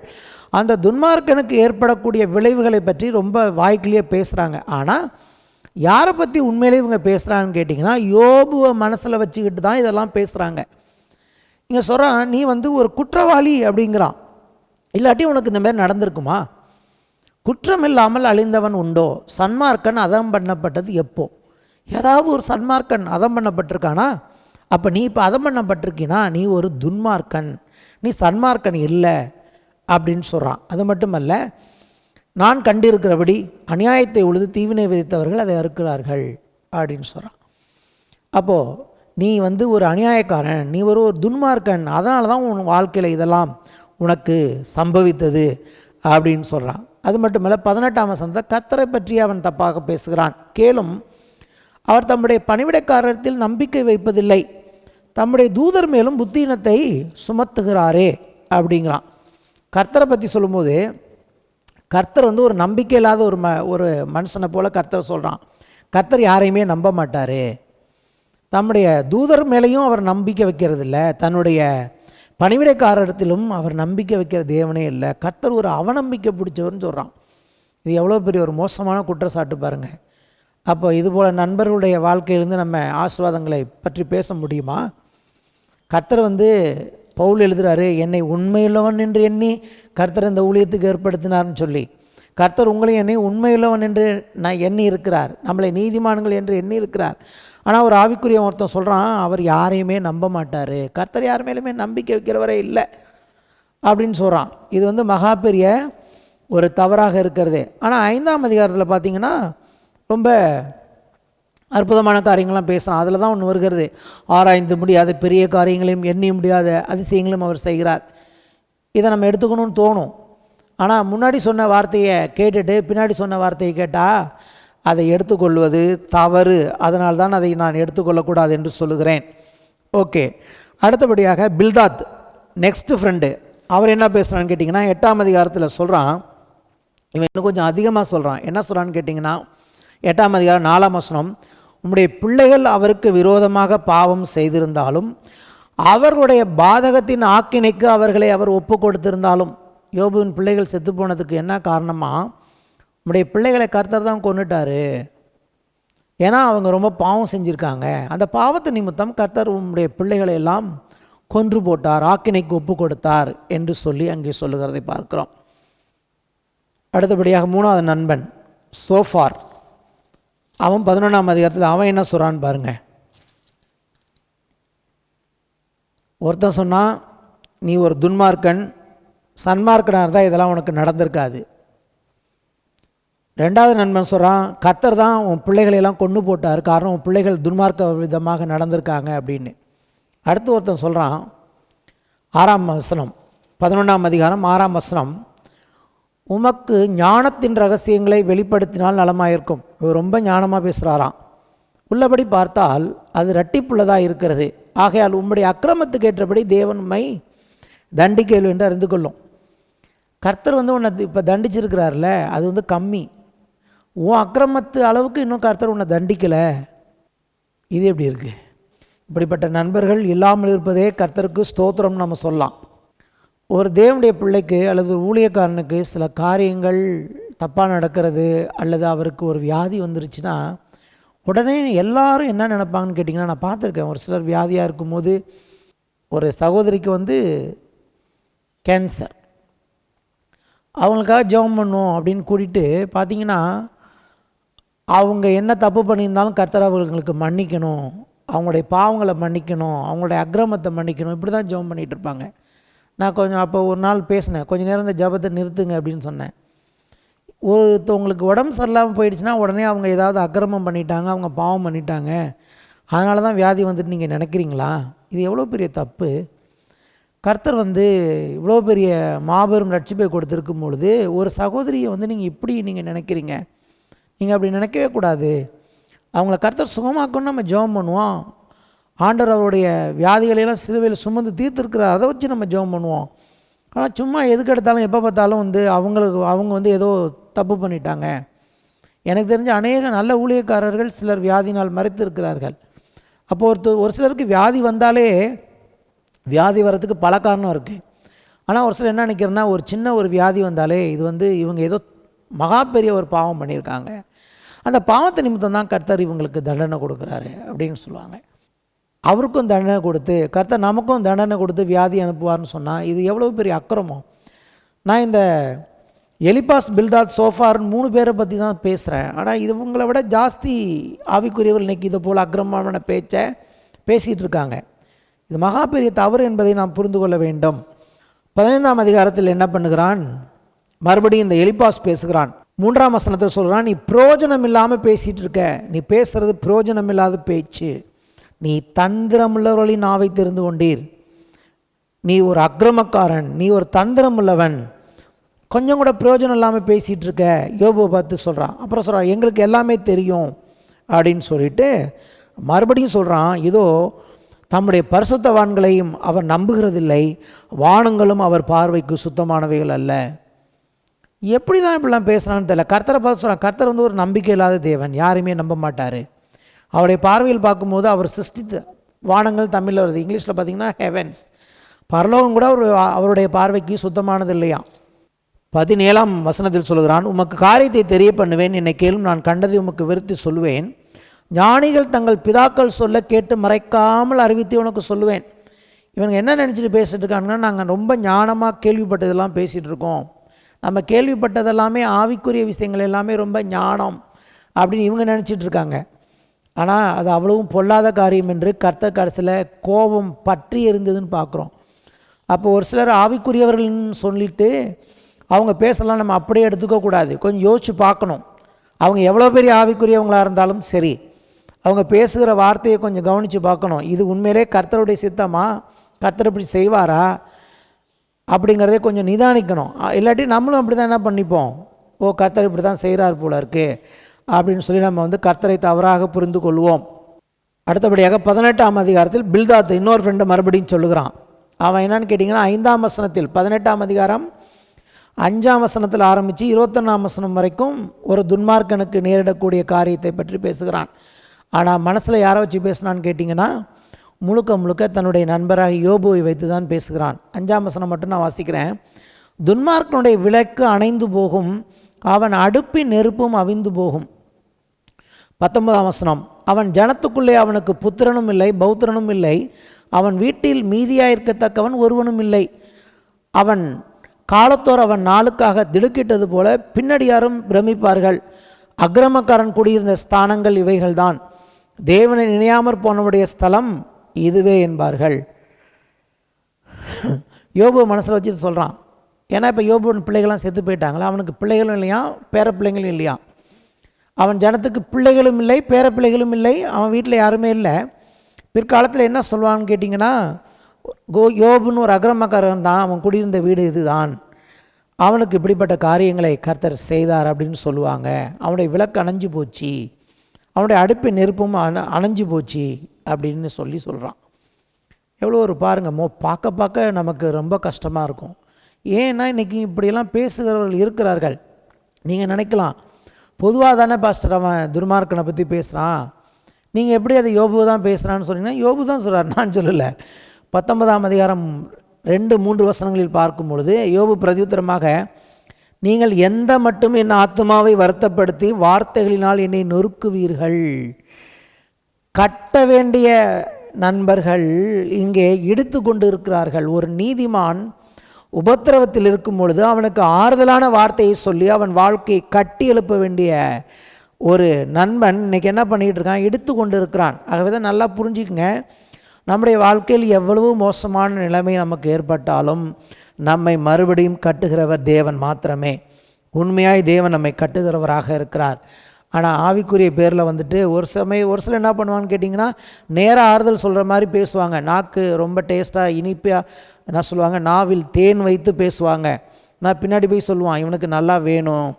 அந்த துன்மார்க்கனுக்கு ஏற்படக்கூடிய விளைவுகளை பற்றி ரொம்ப வாய்க்கிலேயே பேசுகிறாங்க. ஆனால் யாரை பற்றி உண்மையிலே இவங்க பேசுகிறாங்கன்னு கேட்டிங்கன்னா, யோபுவை மனசில் வச்சுக்கிட்டு தான் இதெல்லாம் பேசுகிறாங்க. இங்கே சொல்கிறான், நீ ஒரு குற்றவாளி அப்படிங்கிறான், இல்லாட்டி உனக்கு இந்த மாதிரி நடந்திருக்குமா, குற்றம் இல்லாமல் அழிந்தவன் உண்டோ, சன்மார்க்கன் அதம் பண்ணப்பட்டது எப்போ. ஏதாவது ஒரு சன்மார்க்கன் அதம் பண்ணப்பட்டிருக்கானா? அப்போ நீ இப்போ அதம் பண்ணப்பட்டிருக்கினா நீ ஒரு துன்மார்க்கன், நீ சன்மார்க்கன் இல்லை அப்படின்னு சொல்கிறான். அது மட்டுமல்ல, நான் கண்டிருக்கிறபடி அநியாயத்தை உழுது தீவினை விதைத்தவர்கள் அதை அறுக்கிறார்கள் அப்படின்னு சொல்கிறான். அப்போது நீ ஒரு அநியாயக்காரன், நீ ஒரு துன்மார்க்கன், அதனால தான் உன் வாழ்க்கையில் இதெல்லாம் உனக்கு சம்பவித்தது அப்படின்னு சொல்கிறான். அது மட்டுமல்ல, 18ஆம் வசனத்தை கர்த்தரை பற்றி அவன் தப்பாக பேசுகிறான். கேளும், அவர் தம்முடைய பணிவிடைக்காரத்தில் நம்பிக்கை வைப்பதில்லை, தம்முடைய தூதர் மேலும் புத்தீனத்தை சுமத்துகிறாரே அப்படிங்கிறான். கர்த்தரை பற்றி சொல்லும்போது கர்த்தர் ஒரு நம்பிக்கை இல்லாத ஒரு மனுஷனை போல் கர்த்தர் சொல்கிறான். கர்த்தர் யாரையுமே நம்ப மாட்டார், தம்முடைய தூதர் மேலேயும் அவர் நம்பிக்கை வைக்கிறது இல்லை, தன்னுடைய பணிவிடைக்காரரிடத்திலும் அவர் நம்பிக்கை வைக்கிற தேவனே இல்லை. கர்த்தர் ஒரு அவநம்பிக்கை பிடிச்சவர்னு சொல்கிறான். இது எவ்வளோ பெரிய ஒரு மோசமான குற்றச்சாட்டு பாருங்கள். அப்போ இதுபோல் நண்பர்களுடைய வாழ்க்கையிலிருந்து நம்ம ஆசீர்வாதங்களை பற்றி பேச முடியுமா? கர்த்தர் பவுல் எழுதுகிறாரு, என்னை உண்மையுள்ளவன் என்று எண்ணி கர்த்தர் இந்த ஊழியத்துக்கு ஏற்படுத்தினார்னு சொல்லி. கர்த்தர் உங்களையும் என்னை உண்மையுள்ளவன் என்று நான் எண்ணி இருக்கிறார், நம்மளை நீதிமான்கள் என்று எண்ணி இருக்கிறார். ஆனால் ஒரு ஆவிக்குரிய ஒருத்தன் சொல்கிறான், அவர் யாரையுமே நம்ப மாட்டார், கர்த்தர் யார் மேலுமே நம்பிக்கை வைக்கிறவரே இல்லை அப்படின்னு சொல்கிறான். இது மகா பெரிய ஒரு தவறாக இருக்கிறது. ஆனால் 5ஆம் அதிகாரத்தில் பார்த்திங்கன்னா ரொம்ப அற்புதமான காரியங்கள்லாம் பேசுகிறான். அதில் தான் ஒன்று வருகிறது, ஆராய்ந்து முடியாத பெரிய காரியங்களையும் எண்ணி முடியாத அதிசயங்களும் அவர் செய்கிறார். இதை நம்ம எடுத்துக்கணும்னு தோணும். ஆனால் முன்னாடி சொன்ன வார்த்தையை கேட்டுட்டு பின்னாடி சொன்ன வார்த்தையை கேட்டால் அதை எடுத்துக்கொள்வது தவறு. அதனால்தான் அதை நான் எடுத்துக்கொள்ளக்கூடாது என்று சொல்லுகிறேன். ஓகே, அடுத்தபடியாக பில்தாத் நெக்ஸ்ட் ஃப்ரெண்டு, அவர் என்ன பேசுகிறான்னு கேட்டிங்கன்னா 8ஆம் அதிகாரத்தில் சொல்கிறான். இவன் இன்னும் கொஞ்சம் அதிகமாக சொல்கிறான். என்ன சொல்கிறான்னு கேட்டிங்கன்னா 8ஆம் அதிகாரம் 4ஆம் வசனம், உம்முடைய பிள்ளைகள் அவருக்கு விரோதமாக பாவம் செய்திருந்தாலும் அவர்களுடைய பாதகத்தின் ஆக்கினைக்கு அவர்களை அவர் ஒப்பு கொடுத்திருந்தாலும். யோபுவின் பிள்ளைகள் செத்து போனதுக்கு என்ன காரணமா? உம்முடைய பிள்ளைகளை கர்த்தர் தான் கொன்னுட்டார். ஏன்னா அவங்க ரொம்ப பாவம் செஞ்சுருக்காங்க. அந்த பாவத்து நிமித்தம் கர்த்தர் உம்முடைய பிள்ளைகளை எல்லாம் கொன்று போட்டார், ஆக்கினைக்கு ஒப்பு கொடுத்தார் என்று சொல்லி அங்கே சொல்லுகிறதை பார்க்கிறோம். அடுத்தபடியாக 3வது நண்பன் சோஃபார், அவன் 11ஆம் அதிகாரத்தில் அவன் என்ன சொல்கிறான்னு பாருங்கள். ஒருத்தன் சொன்னான், நீ ஒரு துன்மார்க்கன், சன்மார்க்கனாக இருந்தால் இதெல்லாம் உனக்கு நடந்திருக்காது. 2வது நண்பன் சொல்கிறான், கர்த்தர் தான் உன் பிள்ளைகளெல்லாம் கொன்று போட்டார், காரணம் உன் பிள்ளைகள் துன்மார்க்க விதமாக நடந்திருக்காங்க அப்படின்னு. அடுத்து ஒருத்தன் சொல்கிறான், 6ஆம் வசனம் 11ஆம் அதிகாரம் 6ஆம் வசனம், உமக்கு ஞானத்தின் ரகசியங்களை வெளிப்படுத்தினால் நலமாயிருக்கும். இவர் ரொம்ப ஞானமாக பேசுகிறாராம். உள்ளபடி பார்த்தால் அது இரட்டிப்புள்ளதாக இருக்கிறது. ஆகையால் உம்முடைய அக்கிரமத்துக்கு ஏற்றபடி தேவன் உம்மை தண்டிக்கல் என்று அறிந்து கொள்ளும். கர்த்தர் உன்னை இப்போ தண்டிச்சிருக்கிறார்ல, அது கம்மி. உன் அக்கிரமத்து அளவுக்கு இன்னும் கர்த்தர் உன்னை தண்டிக்கலை. இது எப்படி இருக்குது? இப்படிப்பட்ட நண்பர்கள் இல்லாமல் இருப்பதே கர்த்தருக்கு ஸ்தோத்திரம் நம்ம சொல்லலாம். ஒரு தேவனுடைய பிள்ளைக்கு அல்லது ஒரு ஊழியக்காரனுக்கு சில காரியங்கள் தப்பாக நடக்கிறது அல்லது அவருக்கு ஒரு வியாதி வந்துருச்சுன்னா உடனே எல்லாரும் என்ன நினைப்பாங்கன்னு கேட்டிங்கன்னா, நான் பார்த்துருக்கேன். ஒரு சிலர் வியாதியாக இருக்கும்போது, ஒரு சகோதரிக்கு கேன்சர், அவங்களுக்காக ஜெபம் பண்ணுவோம் அப்படின்னு கூட்டிகிட்டு பார்த்தீங்கன்னா, அவங்க என்ன தப்பு பண்ணியிருந்தாலும் கர்த்தர் அவங்களுக்கு மன்னிக்கணும், அவங்களுடைய பாவங்களை மன்னிக்கணும், அவங்களுடைய அக்கிரமத்தை மன்னிக்கணும், இப்படி தான் ஜெபம் பண்ணிகிட்டு இருப்பாங்க. நான் கொஞ்சம் அப்போ ஒரு நாள் பேசினேன், கொஞ்சம் நேரம் இந்த ஜெபத்தை நிறுத்துங்க அப்படின்னு சொன்னேன். ஒருத்தவங்களுக்கு உடம்பு சரியில்லாமல் போயிடுச்சுன்னா உடனே அவங்க ஏதாவது அக்கிரமம் பண்ணிட்டாங்க, அவங்க பாவம் பண்ணிட்டாங்க, அதனால தான் வியாதி வந்துட்டு நீங்கள் நினைக்கிறீங்களா? இது எவ்வளோ பெரிய தப்பு. கர்த்தர் இவ்வளோ பெரிய மாபெரும் ரட்சிப்பை கொடுத்துருக்கும் பொழுது ஒரு சகோதரியை நீங்கள் இப்படி நீங்கள் நினைக்கிறீங்க. நீங்கள் அப்படி நினைக்கவே கூடாது. அவங்கள கர்த்தர் சுகமாக்கணும்னு நம்ம ஜெபம் பண்ணுவோம். ஆண்டவர் அவருடைய வியாதிகளையெல்லாம் சிலுவையில் சுமந்து தீர்த்திருக்கிறார், அதை வச்சு நம்ம ஜெபம் பண்ணுவோம். ஆனால் சும்மா எதுக்கு எடுத்தாலும் எப்போ பார்த்தாலும் அவங்க ஏதோ தப்பு பண்ணிட்டாங்க. எனக்கு தெரிஞ்ச அநேக நல்ல ஊழியக்காரர்கள் சிலர் வியாதினால் மறைத்து இருக்கிறார்கள். அப்போது ஒரு சிலருக்கு வியாதி வந்தாலே வியாதி வர்றதுக்கு பல காரணம் இருக்குது. ஆனால் ஒரு சிலர் என்ன நினைக்கிறேன்னா, ஒரு சின்ன ஒரு வியாதி வந்தாலே இது இவங்க ஏதோ மகா பெரிய ஒரு பாவம் பண்ணியிருக்காங்க, அந்த பாவத்தை நிமித்தம் தான் கர்த்தர் இவங்களுக்கு தண்டனை கொடுக்குறாரு அப்படின்னு சொல்லுவாங்க. அவருக்கும் தண்டனை கொடுத்து கர்த்தர் நமக்கும் தண்டனை கொடுத்து வியாதி அனுப்புவார்னு சொன்னால் இது எவ்வளோ பெரிய அக்கிரமம். நான் இந்த எலிபாஸ், பில்தாத், சோஃபார்னு 3 பேரை பற்றி தான் பேசுகிறேன். ஆனால் இவங்களை விட ஜாஸ்தி ஆவிக்குரியவர்கள் இன்றைக்கி இதை போல் அக்கிரமமான பேச்சை பேசிகிட்டு இருக்காங்க. இது மகா பெரிய தவறு என்பதை நாம் புரிந்து கொள்ள வேண்டும். 15ஆம் அதிகாரத்தில் என்ன பண்ணுகிறான், மறுபடியும் இந்த எலிபாஸ் பேசுகிறான். 3ஆம் வசனத்தில் சொல்கிறான், நீ பிரயோஜனம் இல்லாமல் பேசிகிட்டு இருக்க, நீ பேசுகிறது பிரயோஜனம் இல்லாத பேச்சு, நீ தந்திரமுள்ளவர்களின் நாவை தெரிந்து கொண்டீர், நீ ஒரு அக்கிரமக்காரன், நீ ஒரு தந்திரமுள்ளவன், கொஞ்சம் கூட பிரயோஜனம் இல்லாமல் பேசிகிட்டு இருக்க யோபுவை பார்த்து சொல்கிறான். அப்புறம் சொல்கிறான், எங்களுக்கு எல்லாமே தெரியும் அப்படின்னு சொல்லிட்டு மறுபடியும் சொல்கிறான், இதோ தம்முடைய பரிசுத்தவான்களையும் அவர் நம்புகிறதில்லை, வானங்களும் அவர் பார்வைக்கு சுத்தமானவைகள் அல்ல. எப்படி தான் இப்படிலாம் பேசுகிறான்னு தெரியல. கர்த்தரை பார்த்து சொல்கிறான், கர்த்தர் ஒரு நம்பிக்கை இல்லாத தேவன், யாரையுமே நம்ப மாட்டார். அவருடைய பார்வையில் பார்க்கும்போது அவர் சிருஷ்டித்த வானங்கள் தமிழில் வருது, இங்கிலீஷில் பார்த்திங்கன்னா ஹெவன்ஸ், பரலோகம் கூட அவருடைய பார்வைக்கு சுத்தமானது இல்லையா. 17ஆம் வசனத்தில் சொல்கிறான், உமக்கு காரியத்தை தெரிய பண்ணுவேன், என்னை கேளும், நான் கண்டதை உமக்கு விருத்தி சொல்லுவேன். ஞானிகள் தங்கள் பிதாக்கள் சொல்ல கேட்டு மறைக்காமல் அறிவித்து உனக்கு சொல்லுவேன். இவங்க என்ன நினச்சிட்டு பேசிகிட்டு இருக்காங்கன்னா, நாங்கள் ரொம்ப ஞானமாக கேள்விப்பட்டதெல்லாம் பேசிகிட்டு இருக்கோம், நம்ம கேள்விப்பட்டதெல்லாமே ஆவிக்குரிய விஷயங்கள் எல்லாமே ரொம்ப ஞானம் அப்படின்னு இவங்க நினச்சிட்டு இருக்காங்க. ஆனால் அது அவ்வளவும் பொல்லாத காரியம் என்று கர்த்தர் கடைசியில் கோபம் பற்றி எரிந்ததுன்னு பார்க்குறோம். அப்போ ஒரு சிலர் ஆவிக்குரியவர்கள்னு சொல்லிட்டு அவங்க பேசலாம், நம்ம அப்படியே எடுத்துக்கக்கூடாது, கொஞ்சம் யோசித்து பார்க்கணும். அவங்க எவ்வளோ பெரிய ஆவிக்குரியவங்களாக இருந்தாலும் சரி, அவங்க பேசுகிற வார்த்தையை கொஞ்சம் கவனித்து பார்க்கணும். இது உண்மையிலே கர்த்தருடைய சித்தமா, கர்த்தர் இப்படி செய்வாரா அப்படிங்கிறதே கொஞ்சம் நிதானிக்கணும். இல்லாட்டி நம்மளும் அப்படி தான் என்ன பண்ணிப்போம், ஓ கர்த்தர் இப்படி தான் செய்கிறார் போல இருக்கு அப்படின்னு சொல்லி நம்ம கர்த்தரை தவறாக புரிந்து கொள்வோம். அடுத்தபடியாக 18ஆம் அதிகாரத்தில் பில்தாத் இன்னொரு ஃப்ரெண்டு மறுபடியும் சொல்லுகிறான். அவன் என்னன்னு கேட்டிங்கன்னா, 5ஆம் வசனத்தில் 18ஆம் அதிகாரம் 5ஆம் வசனத்தில் ஆரம்பித்து 21ஆம் வசனம் வரைக்கும் ஒரு துன்மார்க்கனுக்கு நேரிடக்கூடிய காரியத்தை பற்றி பேசுகிறான். ஆனால் மனசில் யாரை வச்சு பேசுனான்னு கேட்டிங்கன்னா, முழுக்க முழுக்க தன்னுடைய நண்பராக யோபுவை வைத்து தான் பேசுகிறான். 5ஆம் வசனம் மட்டும் நான் வாசிக்கிறேன். துன்மார்க்கனுடைய விளக்கு அணைந்து போகும், அவன் அடுப்பின் நெருப்பும் அவிந்து போகும். 19ஆம் வசனம், அவன் ஜனத்துக்குள்ளே அவனுக்கு புத்திரனும் இல்லை, பௌத்திரனும் இல்லை, அவன் வீட்டில் மீதியாயிருக்கத்தக்கவன் ஒருவனும் இல்லை. அவன் காலத்தோர் அவன் நாளுக்காக திடுக்கிட்டது போல பின்னடியாரும் பிரமிப்பார்கள். அக்கிரமக்காரன் குடியிருந்த ஸ்தானங்கள் இவைகள்தான், தேவனை நினையாமற் போனவுடைய ஸ்தலம் இதுவே என்பார்கள். யோபு மனசில் வச்சு சொல்கிறான். ஏன்னா இப்போ யோபு பிள்ளைகள்லாம் செத்து போயிட்டாங்களா, அவனுக்கு பிள்ளைகளும் இல்லையா, பேர பிள்ளைங்களும் இல்லையா. அவன் ஜனத்துக்கு பிள்ளைகளும் இல்லை, பேர பிள்ளைகளும் இல்லை, அவன் வீட்டில் யாருமே இல்லை. பிற்காலத்தில் என்ன சொல்லுவான்னு கேட்டிங்கன்னா, யோபுன்னு ஒரு அக்கிரமக்காரன் தான், அவன் குடியிருந்த வீடு இதுதான், அவனுக்கு இப்படிப்பட்ட காரியங்களை கர்த்தர் செய்தார் அப்படின்னு சொல்லுவாங்க. அவனுடைய விளக்கு அணைஞ்சு போச்சு, அவனுடைய அடுப்பின் நெருப்பும் அணைஞ்சு போச்சு அப்படின்னு சொல்கிறான். எவ்வளோ ஒரு பாருங்கள், பார்க்க பார்க்க நமக்கு ரொம்ப கஷ்டமாக இருக்கும். ஏன்னா இன்றைக்கி இப்படியெல்லாம் பேசுகிறவர்கள் இருக்கிறார்கள். நீங்கள் நினைக்கலாம், பொதுவாக தானே பாஸ்டர் அவன் துர்மார்க்கனை பற்றி பேசுகிறான், நீங்கள் எப்படி அதை யோபு தான் பேசுகிறான்னு சொன்னீங்கன்னா, யோபு தான் சொல்கிறார், நான் சொல்லலை. 19ஆம் அதிகாரம் 2-3 வசனங்களில் பார்க்கும் பொழுது யோபு பிரதியுத்தரமாக, நீங்கள் எந்த மட்டும் என் ஆத்துமாவை வருத்தப்படுத்தி வார்த்தைகளினால் என்னை நொறுக்குவீர்கள். கட்ட வேண்டிய நண்பர்கள் இங்கே இடித்து கொண்டு இருக்கிறார்கள். ஒரு நீதிமான் உபத்திரவத்தில் இருக்கும் பொழுது அவனுக்கு ஆறுதலான வார்த்தையை சொல்லி அவன் வாழ்க்கையை கட்டி எழுப்ப வேண்டிய ஒரு நண்பன் இன்றைக்கி என்ன பண்ணிகிட்டு இருக்கான், இடித்து கொண்டு இருக்கிறான். ஆகவே தான் நல்லா புரிஞ்சுக்குங்க, நம்முடைய வாழ்க்கையில் எவ்வளவு மோசமான நிலைமை நமக்கு ஏற்பட்டாலும் நம்மை மறுபடியும் கட்டுகிறவர் தேவன் மாத்திரமே. உண்மையாய் தேவன் நம்மை கட்டுகிறவராக இருக்கிறார். ஆனால் ஆவிக்குரிய பேரில் ஒரு சில என்ன பண்ணுவான்னு கேட்டிங்கன்னா, நேராக ஆறுதல் சொல்கிற மாதிரி பேசுவாங்க. நாக்கு ரொம்ப டேஸ்ட்டாக இனிப்பாக என்ன சொல்லுவாங்க, நாவில் தேன் வைத்து பேசுவாங்க. நான் பின்னாடி போய் சொல்லுவான், இவனுக்கு நல்லா வேணும்,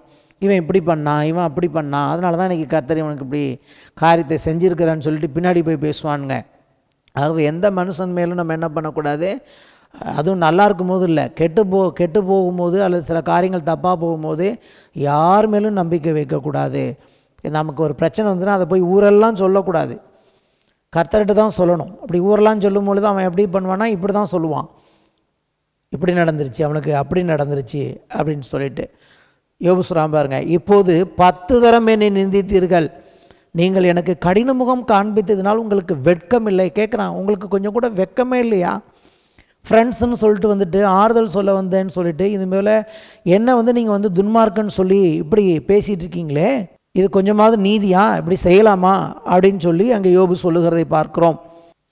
இவன் இப்படி பண்ணான், இவன் அப்படி பண்ணான், அதனால தான் இன்றைக்கி கர்த்தர் இவனுக்கு இப்படி காரியத்தை செஞ்சுருக்கிறான்னு சொல்லிட்டு பின்னாடி போய் பேசுவானுங்க. ஆகவே எந்த மனுஷன் மேலும் நம்ம என்ன பண்ணக்கூடாது, அதுவும் நல்லா இருக்கும்போது இல்லை, கெட்டு போகும்போது அல்லது சில காரியங்கள் தப்பாக போகும்போது யார் மேலும் நம்பிக்கை வைக்கக்கூடாது. நமக்கு ஒரு பிரச்சனை வந்துன்னா அதை போய் ஊரெல்லாம் சொல்லக்கூடாது, கர்த்தர்கிட்ட தான் சொல்லணும். அப்படி ஊரெல்லாம் சொல்லும் பொழுது அவன் எப்படி பண்ணுவான்னா, இப்படி தான் சொல்லுவான், இப்படி நடந்துருச்சு, அவனுக்கு அப்படி நடந்துருச்சு அப்படின்னு சொல்லிட்டு. யோபு சொல்றான் பாருங்க, இப்போது 10 தரம் என்னை நிந்தித்தீர்கள், நீங்கள் எனக்கு கடின முகம் காண்பித்ததினால் உங்களுக்கு வெட்கம் இல்லை. கேட்குறான், உங்களுக்கு கொஞ்சம் கூட வெட்கமே இல்லையா? ஃப்ரெண்ட்ஸ்ன்னு சொல்லிட்டு ஆறுதல் சொல்ல வந்தேன்னு சொல்லிட்டு இது மேலே என்ன நீங்கள் துன்மார்க்கன்னு சொல்லி இப்படி பேசிகிட்டு இருக்கீங்களே, இது கொஞ்சமாவது நீதியா, இப்படி செய்யலாமா அப்படின்னு சொல்லி அங்கே யோபு சொல்லுகிறதை பார்க்குறோம்.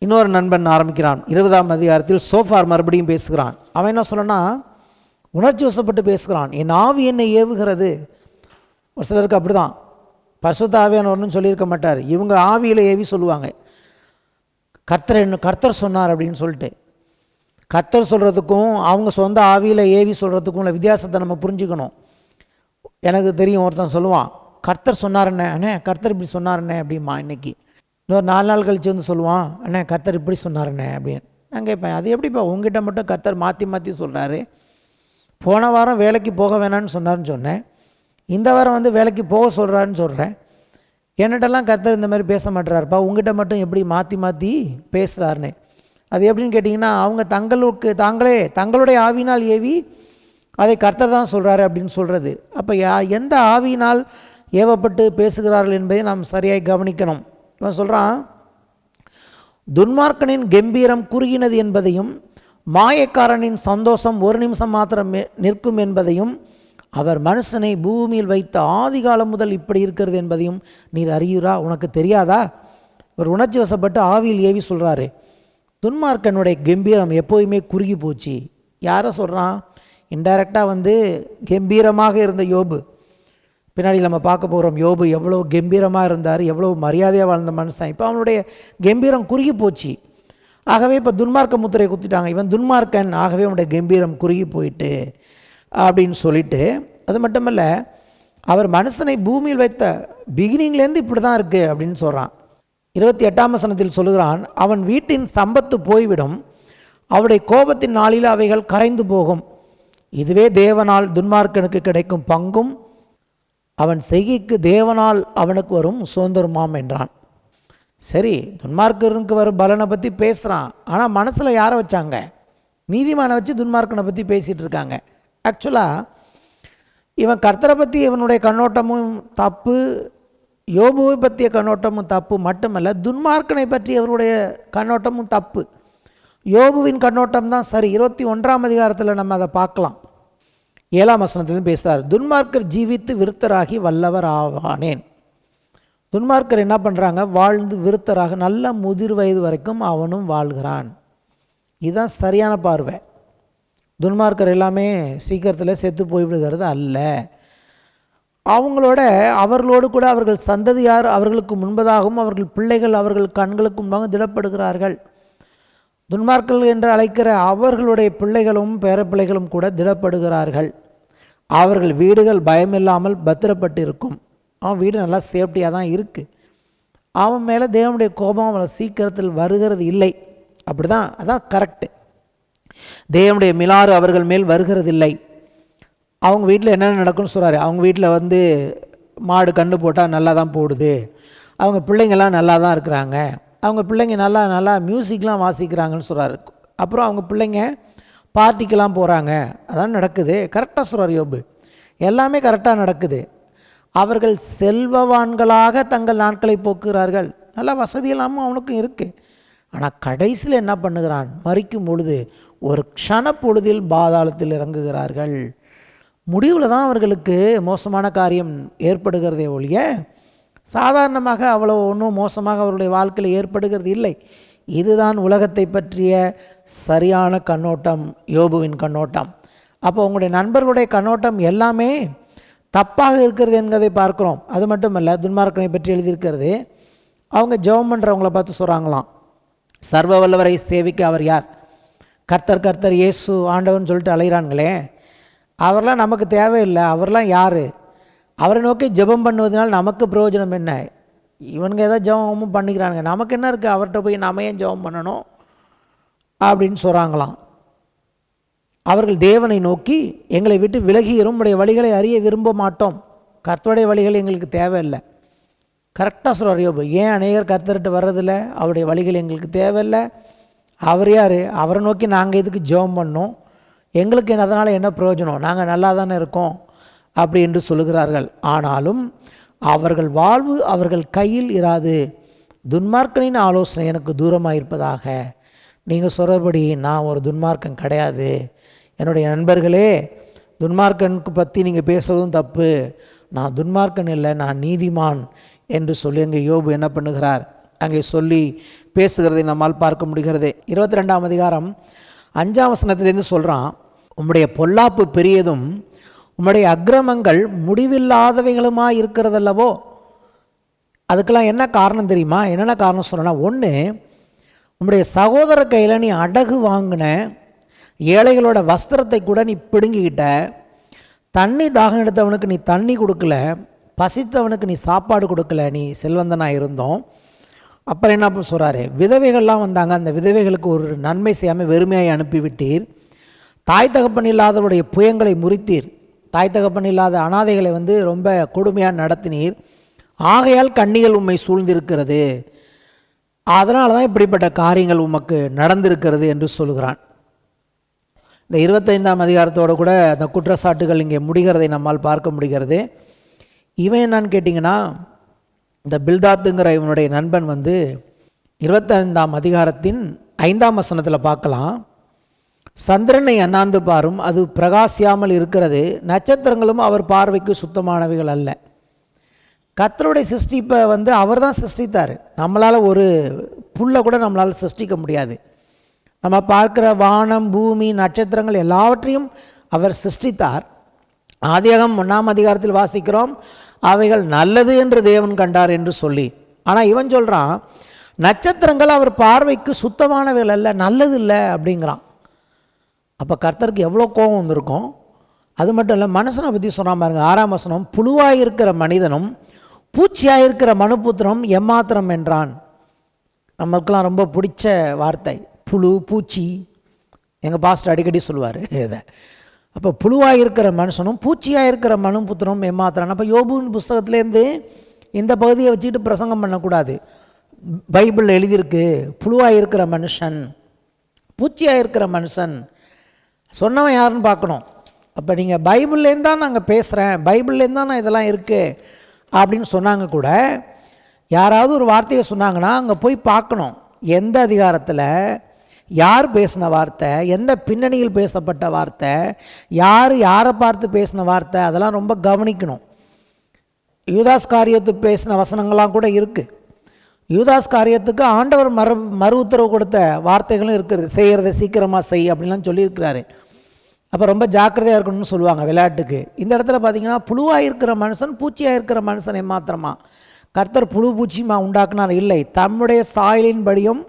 இன்னொரு நண்பன் ஆரம்பிக்கிறான். 20ஆம் அதிகாரத்தில் சோஃபார் மறுபடியும் பேசுகிறான். அவன் என்ன சொல்லனா, உணர்ச்சி வசப்பட்டு பேசுகிறான். என் ஆவி என்னை ஏவுகிறது. ஒரு சிலருக்கு அப்படி தான், பரிசுத்த ஆவியானவர்னு சொல்லியிருக்க மாட்டார், இவங்க ஆவியில் ஏவி சொல்லுவாங்க, கர்த்தர் சொன்னார் அப்படின்னு சொல்லிட்டு. கர்த்தர் சொல்கிறதுக்கும் அவங்க சொந்த ஆவியில் ஏவி சொல்கிறதுக்கும் உள்ள வித்தியாசத்தை நம்ம புரிஞ்சுக்கணும். எனக்கு தெரியும், ஒருத்தன் சொல்லுவான், கர்த்தர் சொன்னார்ண்ணே, அண்ணே கர்த்தர் இப்படி சொன்னார்ண்ணே அப்படிமா. இன்றைக்கி இன்னொரு 4 நாள் கழித்து சொல்லுவான், அண்ணே கர்த்தர் இப்படி சொன்னார்ண்ணே அப்படின்னு. நான் கேட்பேன், அது எப்படிப்பா உங்ககிட்ட மட்டும் கர்த்தர் மாற்றி சொல்கிறாரு? போன வாரம் வேலைக்கு போக வேணான்னு சொன்னார்னு சொன்னேன், இந்த வாரம் வேலைக்கு போக சொல்கிறாருன்னு சொல்கிறேன். என்னட்டெல்லாம் கர்த்தர் இந்த மாதிரி பேச மாட்டுறாருப்பா, உங்ககிட்ட மட்டும் எப்படி மாற்றி பேசுகிறாருன்னு. அது எப்படின்னு கேட்டிங்கன்னா, அவங்க தங்களுடைய ஆவியினால் ஏவி அதை கர்த்தர் தான் சொல்கிறாரு அப்படின்னு சொல்கிறது. அப்போ எந்த ஆவியினால் ஏவப்பட்டு பேசுகிறார்கள் என்பதை நாம் சரியாக கவனிக்கணும். இவன் சொல்கிறான், துன்மார்க்கனின் கம்பீரம் குறுகினது என்பதையும் மாயக்காரனின் சந்தோஷம் ஒரு நிமிஷம் மாத்திரம் நிற்கும் என்பதையும் அவர் மனுஷனை பூமியில் வைத்த ஆதி காலம் முதல் இப்படி இருக்கிறது என்பதையும் நீர் அறியுறா? உனக்கு தெரியாதா? ஒரு உணர்ச்சி வசப்பட்டு ஆவியில் ஏவி சொல்கிறாரு, துன்மார்க்கனுடைய கம்பீரம் எப்போதுமே குறுகி போச்சு. யாரை சொல்கிறான்? இன்டைரக்டாக கம்பீரமாக இருந்த யோபு. பின்னாடி நம்ம பார்க்க போகிறோம், யோபு எவ்வளோ கம்பீரமாக இருந்தார், எவ்வளோ மரியாதையாக வாழ்ந்த மனுஷன். இப்போ அவனுடைய கம்பீரம் குறுகி போச்சு. ஆகவே இப்போ துன்மார்க்க முத்திரை குத்திட்டாங்க. இவன் துன்மார்க்கன், ஆகவே அவனுடைய கம்பீரம் குறுகி போயிட்டு அப்படின்னு சொல்லிட்டு, அது மட்டுமல்ல, அவர் மனுஷனை பூமியில் வைத்த பிகினிங்லேருந்து இப்படி தான் இருக்குது அப்படின்னு சொல்கிறான். 28ஆம் வசனத்தில் சொல்லுகிறான், அவன் வீட்டின் சம்பத்து போய்விடும், அவருடைய கோபத்தின் நாளில் அவைகள் கரைந்து போகும். இதுவே தேவனால் துன்மார்க்கனுக்கு கிடைக்கும் பங்கும் அவன் செய்கைக்கு தேவனால் அவனுக்கு வரும் சுதந்திரமாம் என்றான். சரி, துன்மார்க்கனுக்கு வரும் பலனை பற்றி பேசுகிறான். ஆனால் மனசில் யாரை வச்சாங்க? நீதிமானை வச்சு துன்மார்க்கனை பற்றி பேசிகிட்டு இருக்காங்க. ஆக்சுவலாக இவன் கர்த்தரை பற்றி இவனுடைய கண்ணோட்டமும் தப்பு, யோபுவை பற்றிய கண்ணோட்டமும் தப்பு மட்டுமல்ல, துன்மார்க்கனை பற்றி அவருடைய கண்ணோட்டமும் தப்பு. யோபுவின் கண்ணோட்டம் தான் சரி. 21ஆம் அதிகாரத்தில் நம்ம அதை பார்க்கலாம். 7ஆம் வசனத்திலும் பேசுகிறார், துன்மார்க்கர் ஜீவித்து விருத்தராகி வல்லவர் ஆவானேன். துன்மார்க்கர் என்ன பண்ணுறாங்க? வாழ்ந்து விருத்தராக நல்ல முதிர் வயது வரைக்கும் அவனும் வாழ்கிறான். இதுதான் சரியான பார்வை. துன்மார்க்கர் எல்லாமே சீக்கிரத்தில் செத்து போய்விடுகிறது அல்ல. அவர்களோடு கூட அவர்கள் சந்ததியார் அவர்களுக்கு முன்பதாகவும் அவர்கள் பிள்ளைகள் அவர்கள் கண்களுக்கு முன்பாக திடப்படுகிறார்கள். துன்மார்க்கர்கள் என்று அழைக்கிற அவர்களுடைய பிள்ளைகளும் பேரப்பிள்ளைகளும் கூட திடப்படுகிறார்கள். அவர்கள் வீடுகள் பயமில்லாமல் பத்திரப்பட்டு இருக்கும். அவன் வீடு நல்லா சேஃப்டியாக தான் இருக்குது. அவன் மேலே தேவனுடைய கோபம் அவனை சீக்கிரத்தில் வருகிறது இல்லை. அப்படி தான், அதான் கரெக்டு. தேவனுடைய மிலாறு அவர்கள் மேல் வருகிறது இல்லை. அவங்க வீட்டில் என்னென்ன நடக்கும்னு சொல்கிறாரு. அவங்க வீட்டில் மாடு கன்று போட்டால் நல்லா தான் போடுது, அவங்க பிள்ளைங்கள்லாம் நல்லா தான் இருக்கிறாங்க, அவங்க பிள்ளைங்க நல்லா மியூசிக்லாம் வாசிக்கிறாங்கன்னு சொல்கிறாரு. அப்புறம் அவங்க பிள்ளைங்க பார்ட்டிக்கெலாம் போகிறாங்க, அதான் நடக்குது. கரெக்டாக சொல்கிறார் யோபு. எல்லாமே கரெக்டாக நடக்குது. அவர்கள் செல்வவான்களாக தங்கள் நாட்களை போக்குகிறார்கள். நல்லா வசதியெல்லாமும் அவனுக்கும் இருக்குது. ஆனால் கடைசியில் என்ன பண்ணுகிறான்? மரிக்கும் பொழுது ஒரு க்ஷண பொழுதில் பாதாளத்தில் இறங்குகிறார்கள். முடிவில் தான் அவர்களுக்கு மோசமான காரியம் ஏற்படுகிறதே ஒழிய சாதாரணமாக அவ்வளோ ஒன்றும் மோசமாக அவருடைய வாழ்க்கையில் ஏற்படுகிறது இல்லை. இதுதான் உலகத்தை பற்றிய சரியான கண்ணோட்டம், யோபுவின் கண்ணோட்டம். அப்போ உங்களுடைய நண்பர்களுடைய கண்ணோட்டம் எல்லாமே தப்பாக இருக்கிறது என்பதை பார்க்குறோம். அது மட்டுமல்ல, துன்மார்க்கனை பற்றி எழுதியிருக்கிறது. அவங்க ஜெபம் பண்ணுறவங்கள பார்த்து சொல்கிறாங்களாம், சர்வ வல்லவரை சேவிக்க அவர் யார்? கர்த்தர் கர்த்தர் இயேசு ஆண்டவன் சொல்லிட்டு அலைகிறாங்களே, அவரெலாம் நமக்கு தேவையில்லை. அவரெலாம் யார்? அவரை நோக்கி ஜெபம் பண்ணுவதனால் நமக்கு பிரயோஜனம் என்ன? இவனுங்க ஏதோ ஜெபமும் பண்ணிக்கிறானுங்க, நமக்கு என்ன இருக்குது? அவர்கிட்ட போய் நாம ஏன் ஜெபம் பண்ணணும் அப்படின்னு சொல்கிறாங்களாம். அவர்கள் தேவனை நோக்கி எங்களை விட்டு விலகி உம்முடைய வழிகளை அறிய விரும்ப மாட்டோம், கர்த்தருடைய வழிகள் எங்களுக்கு தேவையில்லை. கரெக்டாக சொல்கிறார் யோபு. ஏன் அநேகர் கர்த்தர்கிட்ட வர்றதில்ல? அவருடைய வழிகள் எங்களுக்கு தேவையில்லை. அவர் யார்? அவரை நோக்கி நாங்கள் எதுக்கு ஜெபம் பண்ணோம்? எங்களுக்கு அதனால் என்ன பிரயோஜனம்? நாங்கள் நல்லா தானே இருக்கோம் அப்படி என்று சொல்லுகிறார்கள். ஆனாலும் அவர்கள் வாழ்வு அவர்கள் கையில் இராது. துன்மார்க்கனின் ஆலோசனை எனக்கு தூரமாக இருப்பதாக. நீங்கள் சொல்கிறபடி நான் ஒரு துன்மார்க்கன் கிடையாது. என்னுடைய நண்பர்களே, துன்மார்க்கனுக்கு பற்றி நீங்கள் பேசுகிறதும் தப்பு. நான் துன்மார்க்கன் இல்லை, நான் நீதிமான் என்று சொல்லி அங்கே யோபு என்ன பண்ணுகிறார்? அங்கே சொல்லி பேசுகிறதை நம்மால் பார்க்க முடிகிறது. 22ஆம் அதிகாரம் 5ஆம் வசனத்திலேருந்து சொல்கிறான், உம்முடைய பொல்லாப்பு பெரியதும் உம்முடைய அக்கிரமங்கள் முடிவில்லாதவைகளுமாக இருக்கிறதல்லவோ. அதுக்கெல்லாம் என்ன காரணம் தெரியுமா? என்னென்ன காரணம் சொன்னா, ஒன்று, உம்முடைய சகோதர கையில் நீ அடகு வாங்கின, ஏழைகளோட வஸ்திரத்தை கூட நீ பிடுங்கிக்கிட்ட, தண்ணி தாகம் எடுத்தவனுக்கு நீ தண்ணி கொடுக்கல, பசித்தவனுக்கு நீ சாப்பாடு கொடுக்கல, நீ செல்வந்தனாக இருந்தோம். அப்புறம் என்ன சொல்கிறாரு? விதவைகள்லாம் வந்தாங்க, அந்த விதவைகளுக்கு ஒரு நன்மை செய்யாமல் வெறுமையாய் அனுப்பிவிட்டீர். தாய் தகப்பன் இல்லாதவருடைய புயங்களை முறித்தீர். தாய் தகப்பன் இல்லாத அனாதைகளை ரொம்ப கொடுமையாக நடத்தினீர். ஆகையால் கண்ணிகள் உம்மை சூழ்ந்திருக்கிறது. அதனால தான் இப்படிப்பட்ட காரியங்கள் உமக்கு நடந்திருக்கிறது என்று சொல்கிறான். இந்த 25ஆம் அதிகாரத்தோடு கூட அந்த குற்றச்சாட்டுகள் இங்கே முடிகிறதை நம்மால் பார்க்க முடிகிறது. இவன் என்னன்னு கேட்டிங்கன்னா, இந்த பில்தாத்துங்கிற இவனுடைய நண்பன் 25ஆம் அதிகாரத்தின் 5ஆம் வசனத்தில் பார்க்கலாம். சந்திரனை அண்ணாந்து பாரும், அது பிரகாசியாமல் இருக்கிறது, நட்சத்திரங்களும் அவர் பார்வைக்கு சுத்தமானவைகள் அல்ல. கர்த்தருடைய சிருஷ்டிப்பை அவர் தான் சிருஷ்டித்தார். நம்மளால் ஒரு புல்லை கூட நம்மளால் சிருஷ்டிக்க முடியாது. நம்ம பார்க்குற வானம், பூமி, நட்சத்திரங்கள் எல்லாவற்றையும் அவர் சிருஷ்டித்தார். ஆதியாகமம் 1ஆம் அதிகாரத்தில் வாசிக்கிறோம், அவைகள் நல்லது என்று தேவன் கண்டார் என்று சொல்லி. ஆனால் இவன் சொல்கிறான், நட்சத்திரங்கள் அவர் பார்வைக்கு சுத்தமானவைகள் அல்ல, நல்லது இல்லை அப்படிங்கிறான். அப்போ கர்த்தருக்கு எவ்வளோ கோபம் வந்திருக்கும். அது மட்டும் இல்லை, மனுஷனை பற்றி சொன்னால் பாருங்க, 6ஆம் வசனம், புழுவாக இருக்கிற மனிதனும் பூச்சியாக இருக்கிற மனுபுத்திரம் எம்மாத்திரம் என்றான். நம்மளுக்கெல்லாம் ரொம்ப பிடிச்ச வார்த்தை புழு, பூச்சி. எங்கள் பாஸ்டர் அடிக்கடி சொல்லுவார் இதை. அப்போ புழுவாக இருக்கிற மனுஷனும் பூச்சியாக இருக்கிற மனுபுத்திரம் எம்மாத்திரம். அப்போ யோபுவின் புஸ்தகத்துலேருந்து இந்த பகுதியை வச்சுக்கிட்டு பிரசங்கம் பண்ணக்கூடாது. பைபிளில் எழுதியிருக்கு, புழுவாக இருக்கிற மனுஷன், பூச்சியாக இருக்கிற மனுஷன். சொன்னவன் யாருன்னு பார்க்கணும். அப்போ நீங்கள் பைபிள்லேருந்து தான் நாங்கள் பேசுகிறேன், பைபிள்லேருந்து தான் நான் இதெல்லாம் இருக்குது அப்படின்னு சொன்னாங்க கூட, யாராவது ஒரு வார்த்தையை சொன்னாங்கன்னா அங்கே போய் பார்க்கணும். எந்த அதிகாரத்தில் யார் பேசின வார்த்தை, எந்த பின்னணியில் பேசப்பட்ட வார்த்தை, யார் யாரை பார்த்து பேசின வார்த்தை, அதெல்லாம் ரொம்ப கவனிக்கணும். யூதாஸ் காரியத்து பேசின வசனங்கள்லாம் கூட இருக்குது. யூதாஸ் காரியத்துக்கு ஆண்டவர் மறு உத்தரவு கொடுத்த வார்த்தைகளும் இருக்குது. செய்கிறத சீக்கிரமாக செய் அப்படின்லாம் சொல்லியிருக்கிறாரு. அப்போ ரொம்ப ஜாக்கிரதையாக இருக்கணும்னு சொல்லுவாங்க விளையாட்டுக்கு. இந்த இடத்துல பார்த்தீங்கன்னா, புழுவாக இருக்கிற மனுஷன் பூச்சியாக இருக்கிற மனுஷன் ஏமாத்திரமா. கர்த்தர் புழு பூச்சிமா உண்டாக்குனார் இல்லை, தம்முடைய சாயலின்படியும்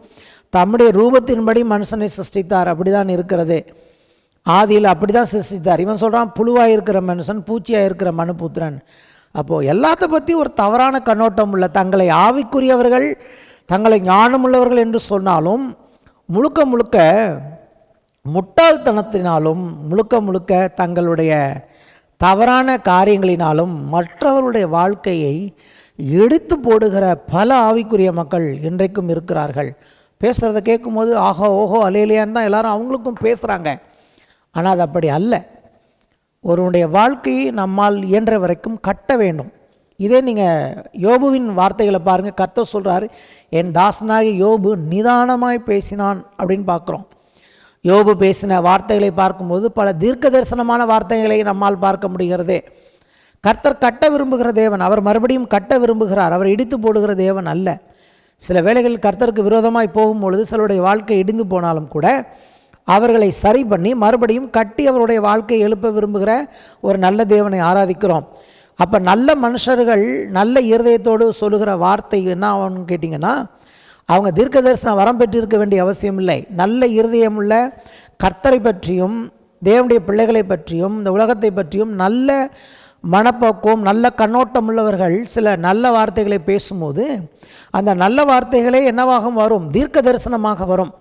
தம்முடைய ரூபத்தின்படி மனுஷனை சிருஷ்டித்தார். அப்படி தான் இருக்கிறது. ஆதியில் அப்படி தான் சிருஷ்டித்தார். இவன் சொல்கிறான், புழுவாக இருக்கிற மனுஷன் பூச்சியாக இருக்கிற மனுபுத்திரன். அப்போது எல்லாத்த பற்றி ஒரு தவறான கண்ணோட்டம் உள்ள, தங்களை ஆவிக்குரியவர்கள், தங்களை ஞானமுள்ளவர்கள் என்று சொன்னாலும் முழுக்க முழுக்க முட்டாள்தனத்தினாலும் முழுக்க முழுக்க தங்களுடைய தவறான காரியங்களினாலும் மற்றவருடைய வாழ்க்கையை எடுத்து போடுகிற பல ஆவிக்குரிய மக்கள் இன்றைக்கும் இருக்கிறார்கள். பேசுகிறத கேட்கும்போது ஆஹோ ஓஹோ அலையிலையான்னு தான் எல்லாரும் அவங்களுக்கும் பேசுகிறாங்க. ஆனால் அது அப்படி அல்ல. ஒருவனுடைய வாழ்க்கையை நம்மால் இயன்ற வரைக்கும் கட்ட வேண்டும். இதே நீங்கள் யோபுவின் வார்த்தைகளை பாருங்கள். கர்த்தர் சொல்கிறாரு, என் தாசனாகி யோபு நிதானமாய் பேசினான் அப்படின்னு பார்க்குறோம். யோபு பேசின வார்த்தைகளை பார்க்கும்போது பல தீர்க்க தரிசனமான வார்த்தைகளை நம்மால் பார்க்க முடிகிறதே. கர்த்தர் கட்ட விரும்புகிற தேவன், அவர் மறுபடியும் கட்ட விரும்புகிறார், அவர் இடித்து போடுகிற தேவன் அல்ல. சில வேளைகளில் கர்த்தருக்கு விரோதமாய் போகும்பொழுது சிலருடைய வாழ்க்கை இடிந்து போனாலும் கூட அவர்களை சரி பண்ணி மறுபடியும் கட்டி அவருடைய வாழ்க்கையை எழுப்ப விரும்புகிற ஒரு நல்ல தேவனை ஆராதிக்கிறோம். அப்போ நல்ல மனுஷர்கள் நல்ல இருதயத்தோடு சொல்லுகிற வார்த்தை என்ன ஆகும்னு கேட்டிங்கன்னா, அவங்க தீர்க்க தரிசனம் வரம் பெற்றிருக்க வேண்டிய அவசியம் இல்லை. நல்ல இருதயம் உள்ள கர்த்தரை பற்றியும் தேவனுடைய பிள்ளைகளை பற்றியும் இந்த உலகத்தை பற்றியும் நல்ல மனப்போக்கம் நல்ல கண்ணோட்டம் உள்ளவர்கள் சில நல்ல வார்த்தைகளை பேசும்போது அந்த நல்ல வார்த்தைகளே என்னவாக வரும், தீர்க்க தரிசனமாக வரும்.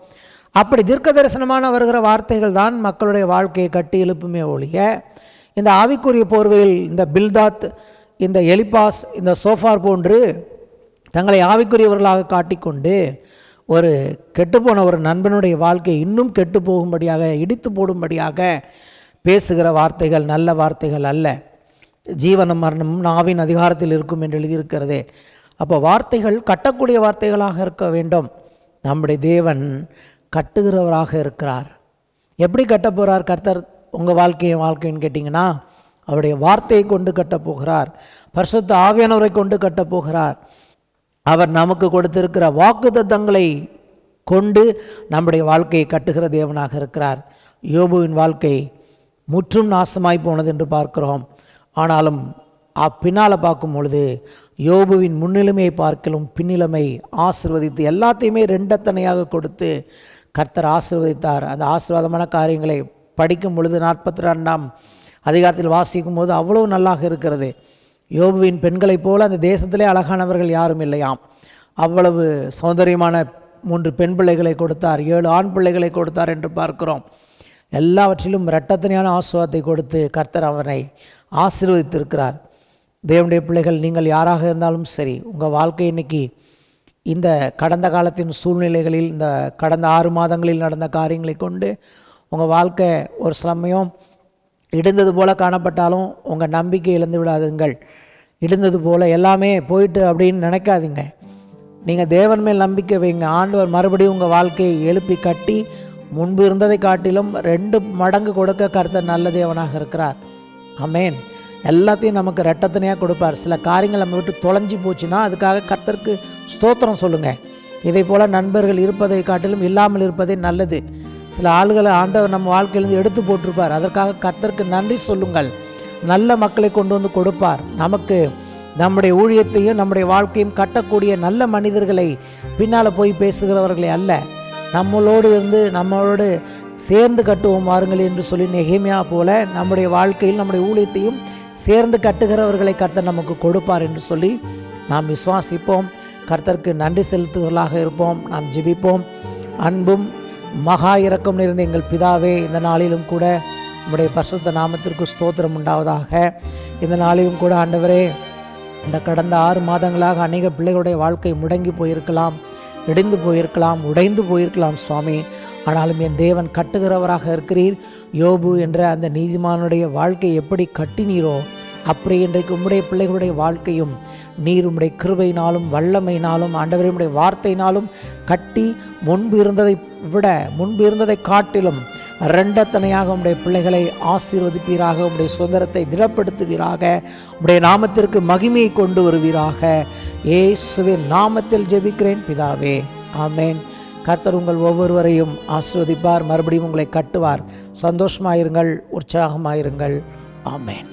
அப்படி தீர்க்க தரிசனமான வருகிற வார்த்தைகள் தான் மக்களுடைய வாழ்க்கையை கட்டி எழுப்புமே ஒழிய, இந்த ஆவிக்குரிய போர்வையில் இந்த பில்தாத், இந்த எலிபாஸ், இந்த சோஃபார் போன்று தங்களை ஆவிக்குரியவர்களாக காட்டிக்கொண்டு ஒரு கெட்டுப்போன ஒரு நண்பனுடைய வாழ்க்கை இன்னும் கெட்டு போகும்படியாக இடித்து போடும்படியாக பேசுகிற வார்த்தைகள் நல்ல வார்த்தைகள் அல்ல. ஜீவனம் மரணமும் நாவின் அதிகாரத்தில் இருக்கும் என்று எழுதியிருக்கிறதே. அப்போ வார்த்தைகள் கட்டக்கூடிய வார்த்தைகளாக இருக்க வேண்டும். நம்முடைய தேவன் கட்டுகிறவராக இருக்கிறார். எப்படி கட்ட போகிறார் கர்த்தர் உங்கள் வாழ்க்கைன்னு கேட்டிங்கன்னா, அவருடைய வார்த்தையை கொண்டு கட்டப்போகிறார். பரிசுத்த ஆவியானவரை கொண்டு கட்டப்போகிறார். அவர் நமக்கு கொடுத்திருக்கிற வாக்குத்தத்தங்களை கொண்டு நம்முடைய வாழ்க்கையை கட்டுகிற தேவனாக இருக்கிறார். யோபுவின் வாழ்க்கை முற்றும் நாசமாய் போனது என்று பார்க்கிறோம். ஆனாலும் பின்னால் பார்க்கும் பொழுது யோபுவின் முன்னிலைமையை பார்க்கலும் பின்னிலைமை ஆசீர்வதித்து எல்லாத்தையுமே ரெண்டத்தனையாக கொடுத்து கர்த்தர் ஆசீர்வதித்தார். அந்த ஆசீர்வாதமான காரியங்களை படிக்கும் பொழுது 42ஆம் அதிகாரத்தில் வாசிக்கும் போது அவ்வளோ நல்லாக இருக்கிறது. யோபுவின் பெண்களைப் போல அந்த தேசத்திலே அழகானவர்கள் யாரும் இல்லையாம். அவ்வளவு சௌந்தரியமான 3 பெண் பிள்ளைகளை கொடுத்தார், 7 ஆண் பிள்ளைகளை கொடுத்தார் என்று பார்க்கிறோம். எல்லாவற்றிலும் இரட்டத்தனையான ஆசீர்வாதத்தை கொடுத்து கர்த்தர் அவனை ஆசீர்வதித்திருக்கிறார். தேவனுடைய பிள்ளைகள் நீங்கள் யாராக இருந்தாலும் சரி, உங்கள் வாழ்க்கை இன்னைக்கு இந்த கடந்த காலத்தின் சூழ்நிலைகளில், இந்த கடந்த 6 மாதங்களில் நடந்த காரியங்களை கொண்டு உங்கள் வாழ்க்கை ஒரு சமயம் இடிந்தது போல காணப்பட்டாலும் உங்கள் நம்பிக்கை இழந்து விடாதுங்கள். இடிந்தது போல் எல்லாமே போயிட்டு அப்படின்னு நினைக்காதீங்க. நீங்கள் தேவன் மேல் நம்பிக்கை வைங்க. ஆண்டவர் மறுபடியும் உங்கள் வாழ்க்கையை எழுப்பி கட்டி முன்பு இருந்ததை காட்டிலும் 2 மடங்கு கொடுக்க கர்த்தர் நல்ல தேவனாக இருக்கிறார். ஆமென். எல்லாத்தையும் நமக்கு ரெட்டத்தனையாக கொடுப்பார். சில காரியங்கள் நம்ம விட்டு தொலைஞ்சி போச்சுன்னா அதுக்காக கர்த்தருக்கு ஸ்தோத்திரம் சொல்லுங்கள். இதை போல் நண்பர்கள் இருப்பதை காட்டிலும் இல்லாமல் இருப்பதே நல்லது. சில ஆளுகளை ஆண்டவர் நம்ம வாழ்க்கையிலேருந்து எடுத்து போட்டிருப்பார். அதற்காக கர்த்தருக்கு நன்றி சொல்லுங்கள். நல்ல மக்களை கொண்டு வந்து கொடுப்பார். நமக்கு நம்முடைய ஊழியத்தையும் நம்முடைய வாழ்க்கையும் கட்டக்கூடிய நல்ல மனிதர்களை பின்னால் போய் பேசுகிறவர்களை அல்ல, நம்மளோடு இருந்து நம்மளோடு சேர்ந்து கட்டுவோம் வாருங்கள் என்று சொல்லி நெகேமியா போல நம்முடைய வாழ்க்கையில் நம்முடைய ஊழியத்தையும் சேர்ந்து கட்டுகிறவர்களை கர்த்தர் நமக்கு கொடுப்பார் என்று சொல்லி நாம் விசுவாசிப்போம். கர்த்தருக்கு நன்றி செலுத்துவர்களாக இருப்போம். நாம் ஜெபிப்போம். அன்பும் மகா இரக்கம் நிறைந்த எங்கள் பிதாவே, இந்த நாளிலும் கூட நம்முடைய பரிசுத்த நாமத்திற்கு ஸ்தோத்திரம் உண்டாவதாக. இந்த நாளிலும் கூட ஆண்டவரே, இந்த கடந்த 6 மாதங்களாக அநேக பிள்ளைகளுடைய வாழ்க்கை முடங்கி போயிருக்கலாம், இடிந்து போயிருக்கலாம், உடைந்து போயிருக்கலாம் சுவாமி. ஆனாலும் என் தேவன் கட்டுகிறவராக இருக்கிறீர். யோபு என்ற அந்த நீதிமானுடைய வாழ்க்கை எப்படி கட்டினீரோ அப்படி இன்றைக்கு உம்முடைய பிள்ளைகளுடைய வாழ்க்கையும் நீர் உம்முடைய கிருபையினாலும் வல்லமையினாலும் ஆண்டவரே உம்முடைய வார்த்தையினாலும் கட்டி முன்பு இருந்ததை காட்டிலும் இரண்டத்தனையாக உம்முடைய பிள்ளைகளை ஆசீர்வதிப்பீராக. உம்முடைய சுதந்திரத்தை திடப்படுத்துவீராக. உம்முடைய நாமத்திற்கு மகிமையை கொண்டு வருவீராக. இயேசுவின் நாமத்தில் ஜெபிக்கிறேன் பிதாவே, ஆமென். கர்த்தர் உங்கள் ஒவ்வொருவரையும் ஆசீர்வதிப்பார். மறுபடியும் உங்களை கட்டுவார். சந்தோஷமாயிருங்கள், உற்சாகமாயிருங்கள். ஆமென்.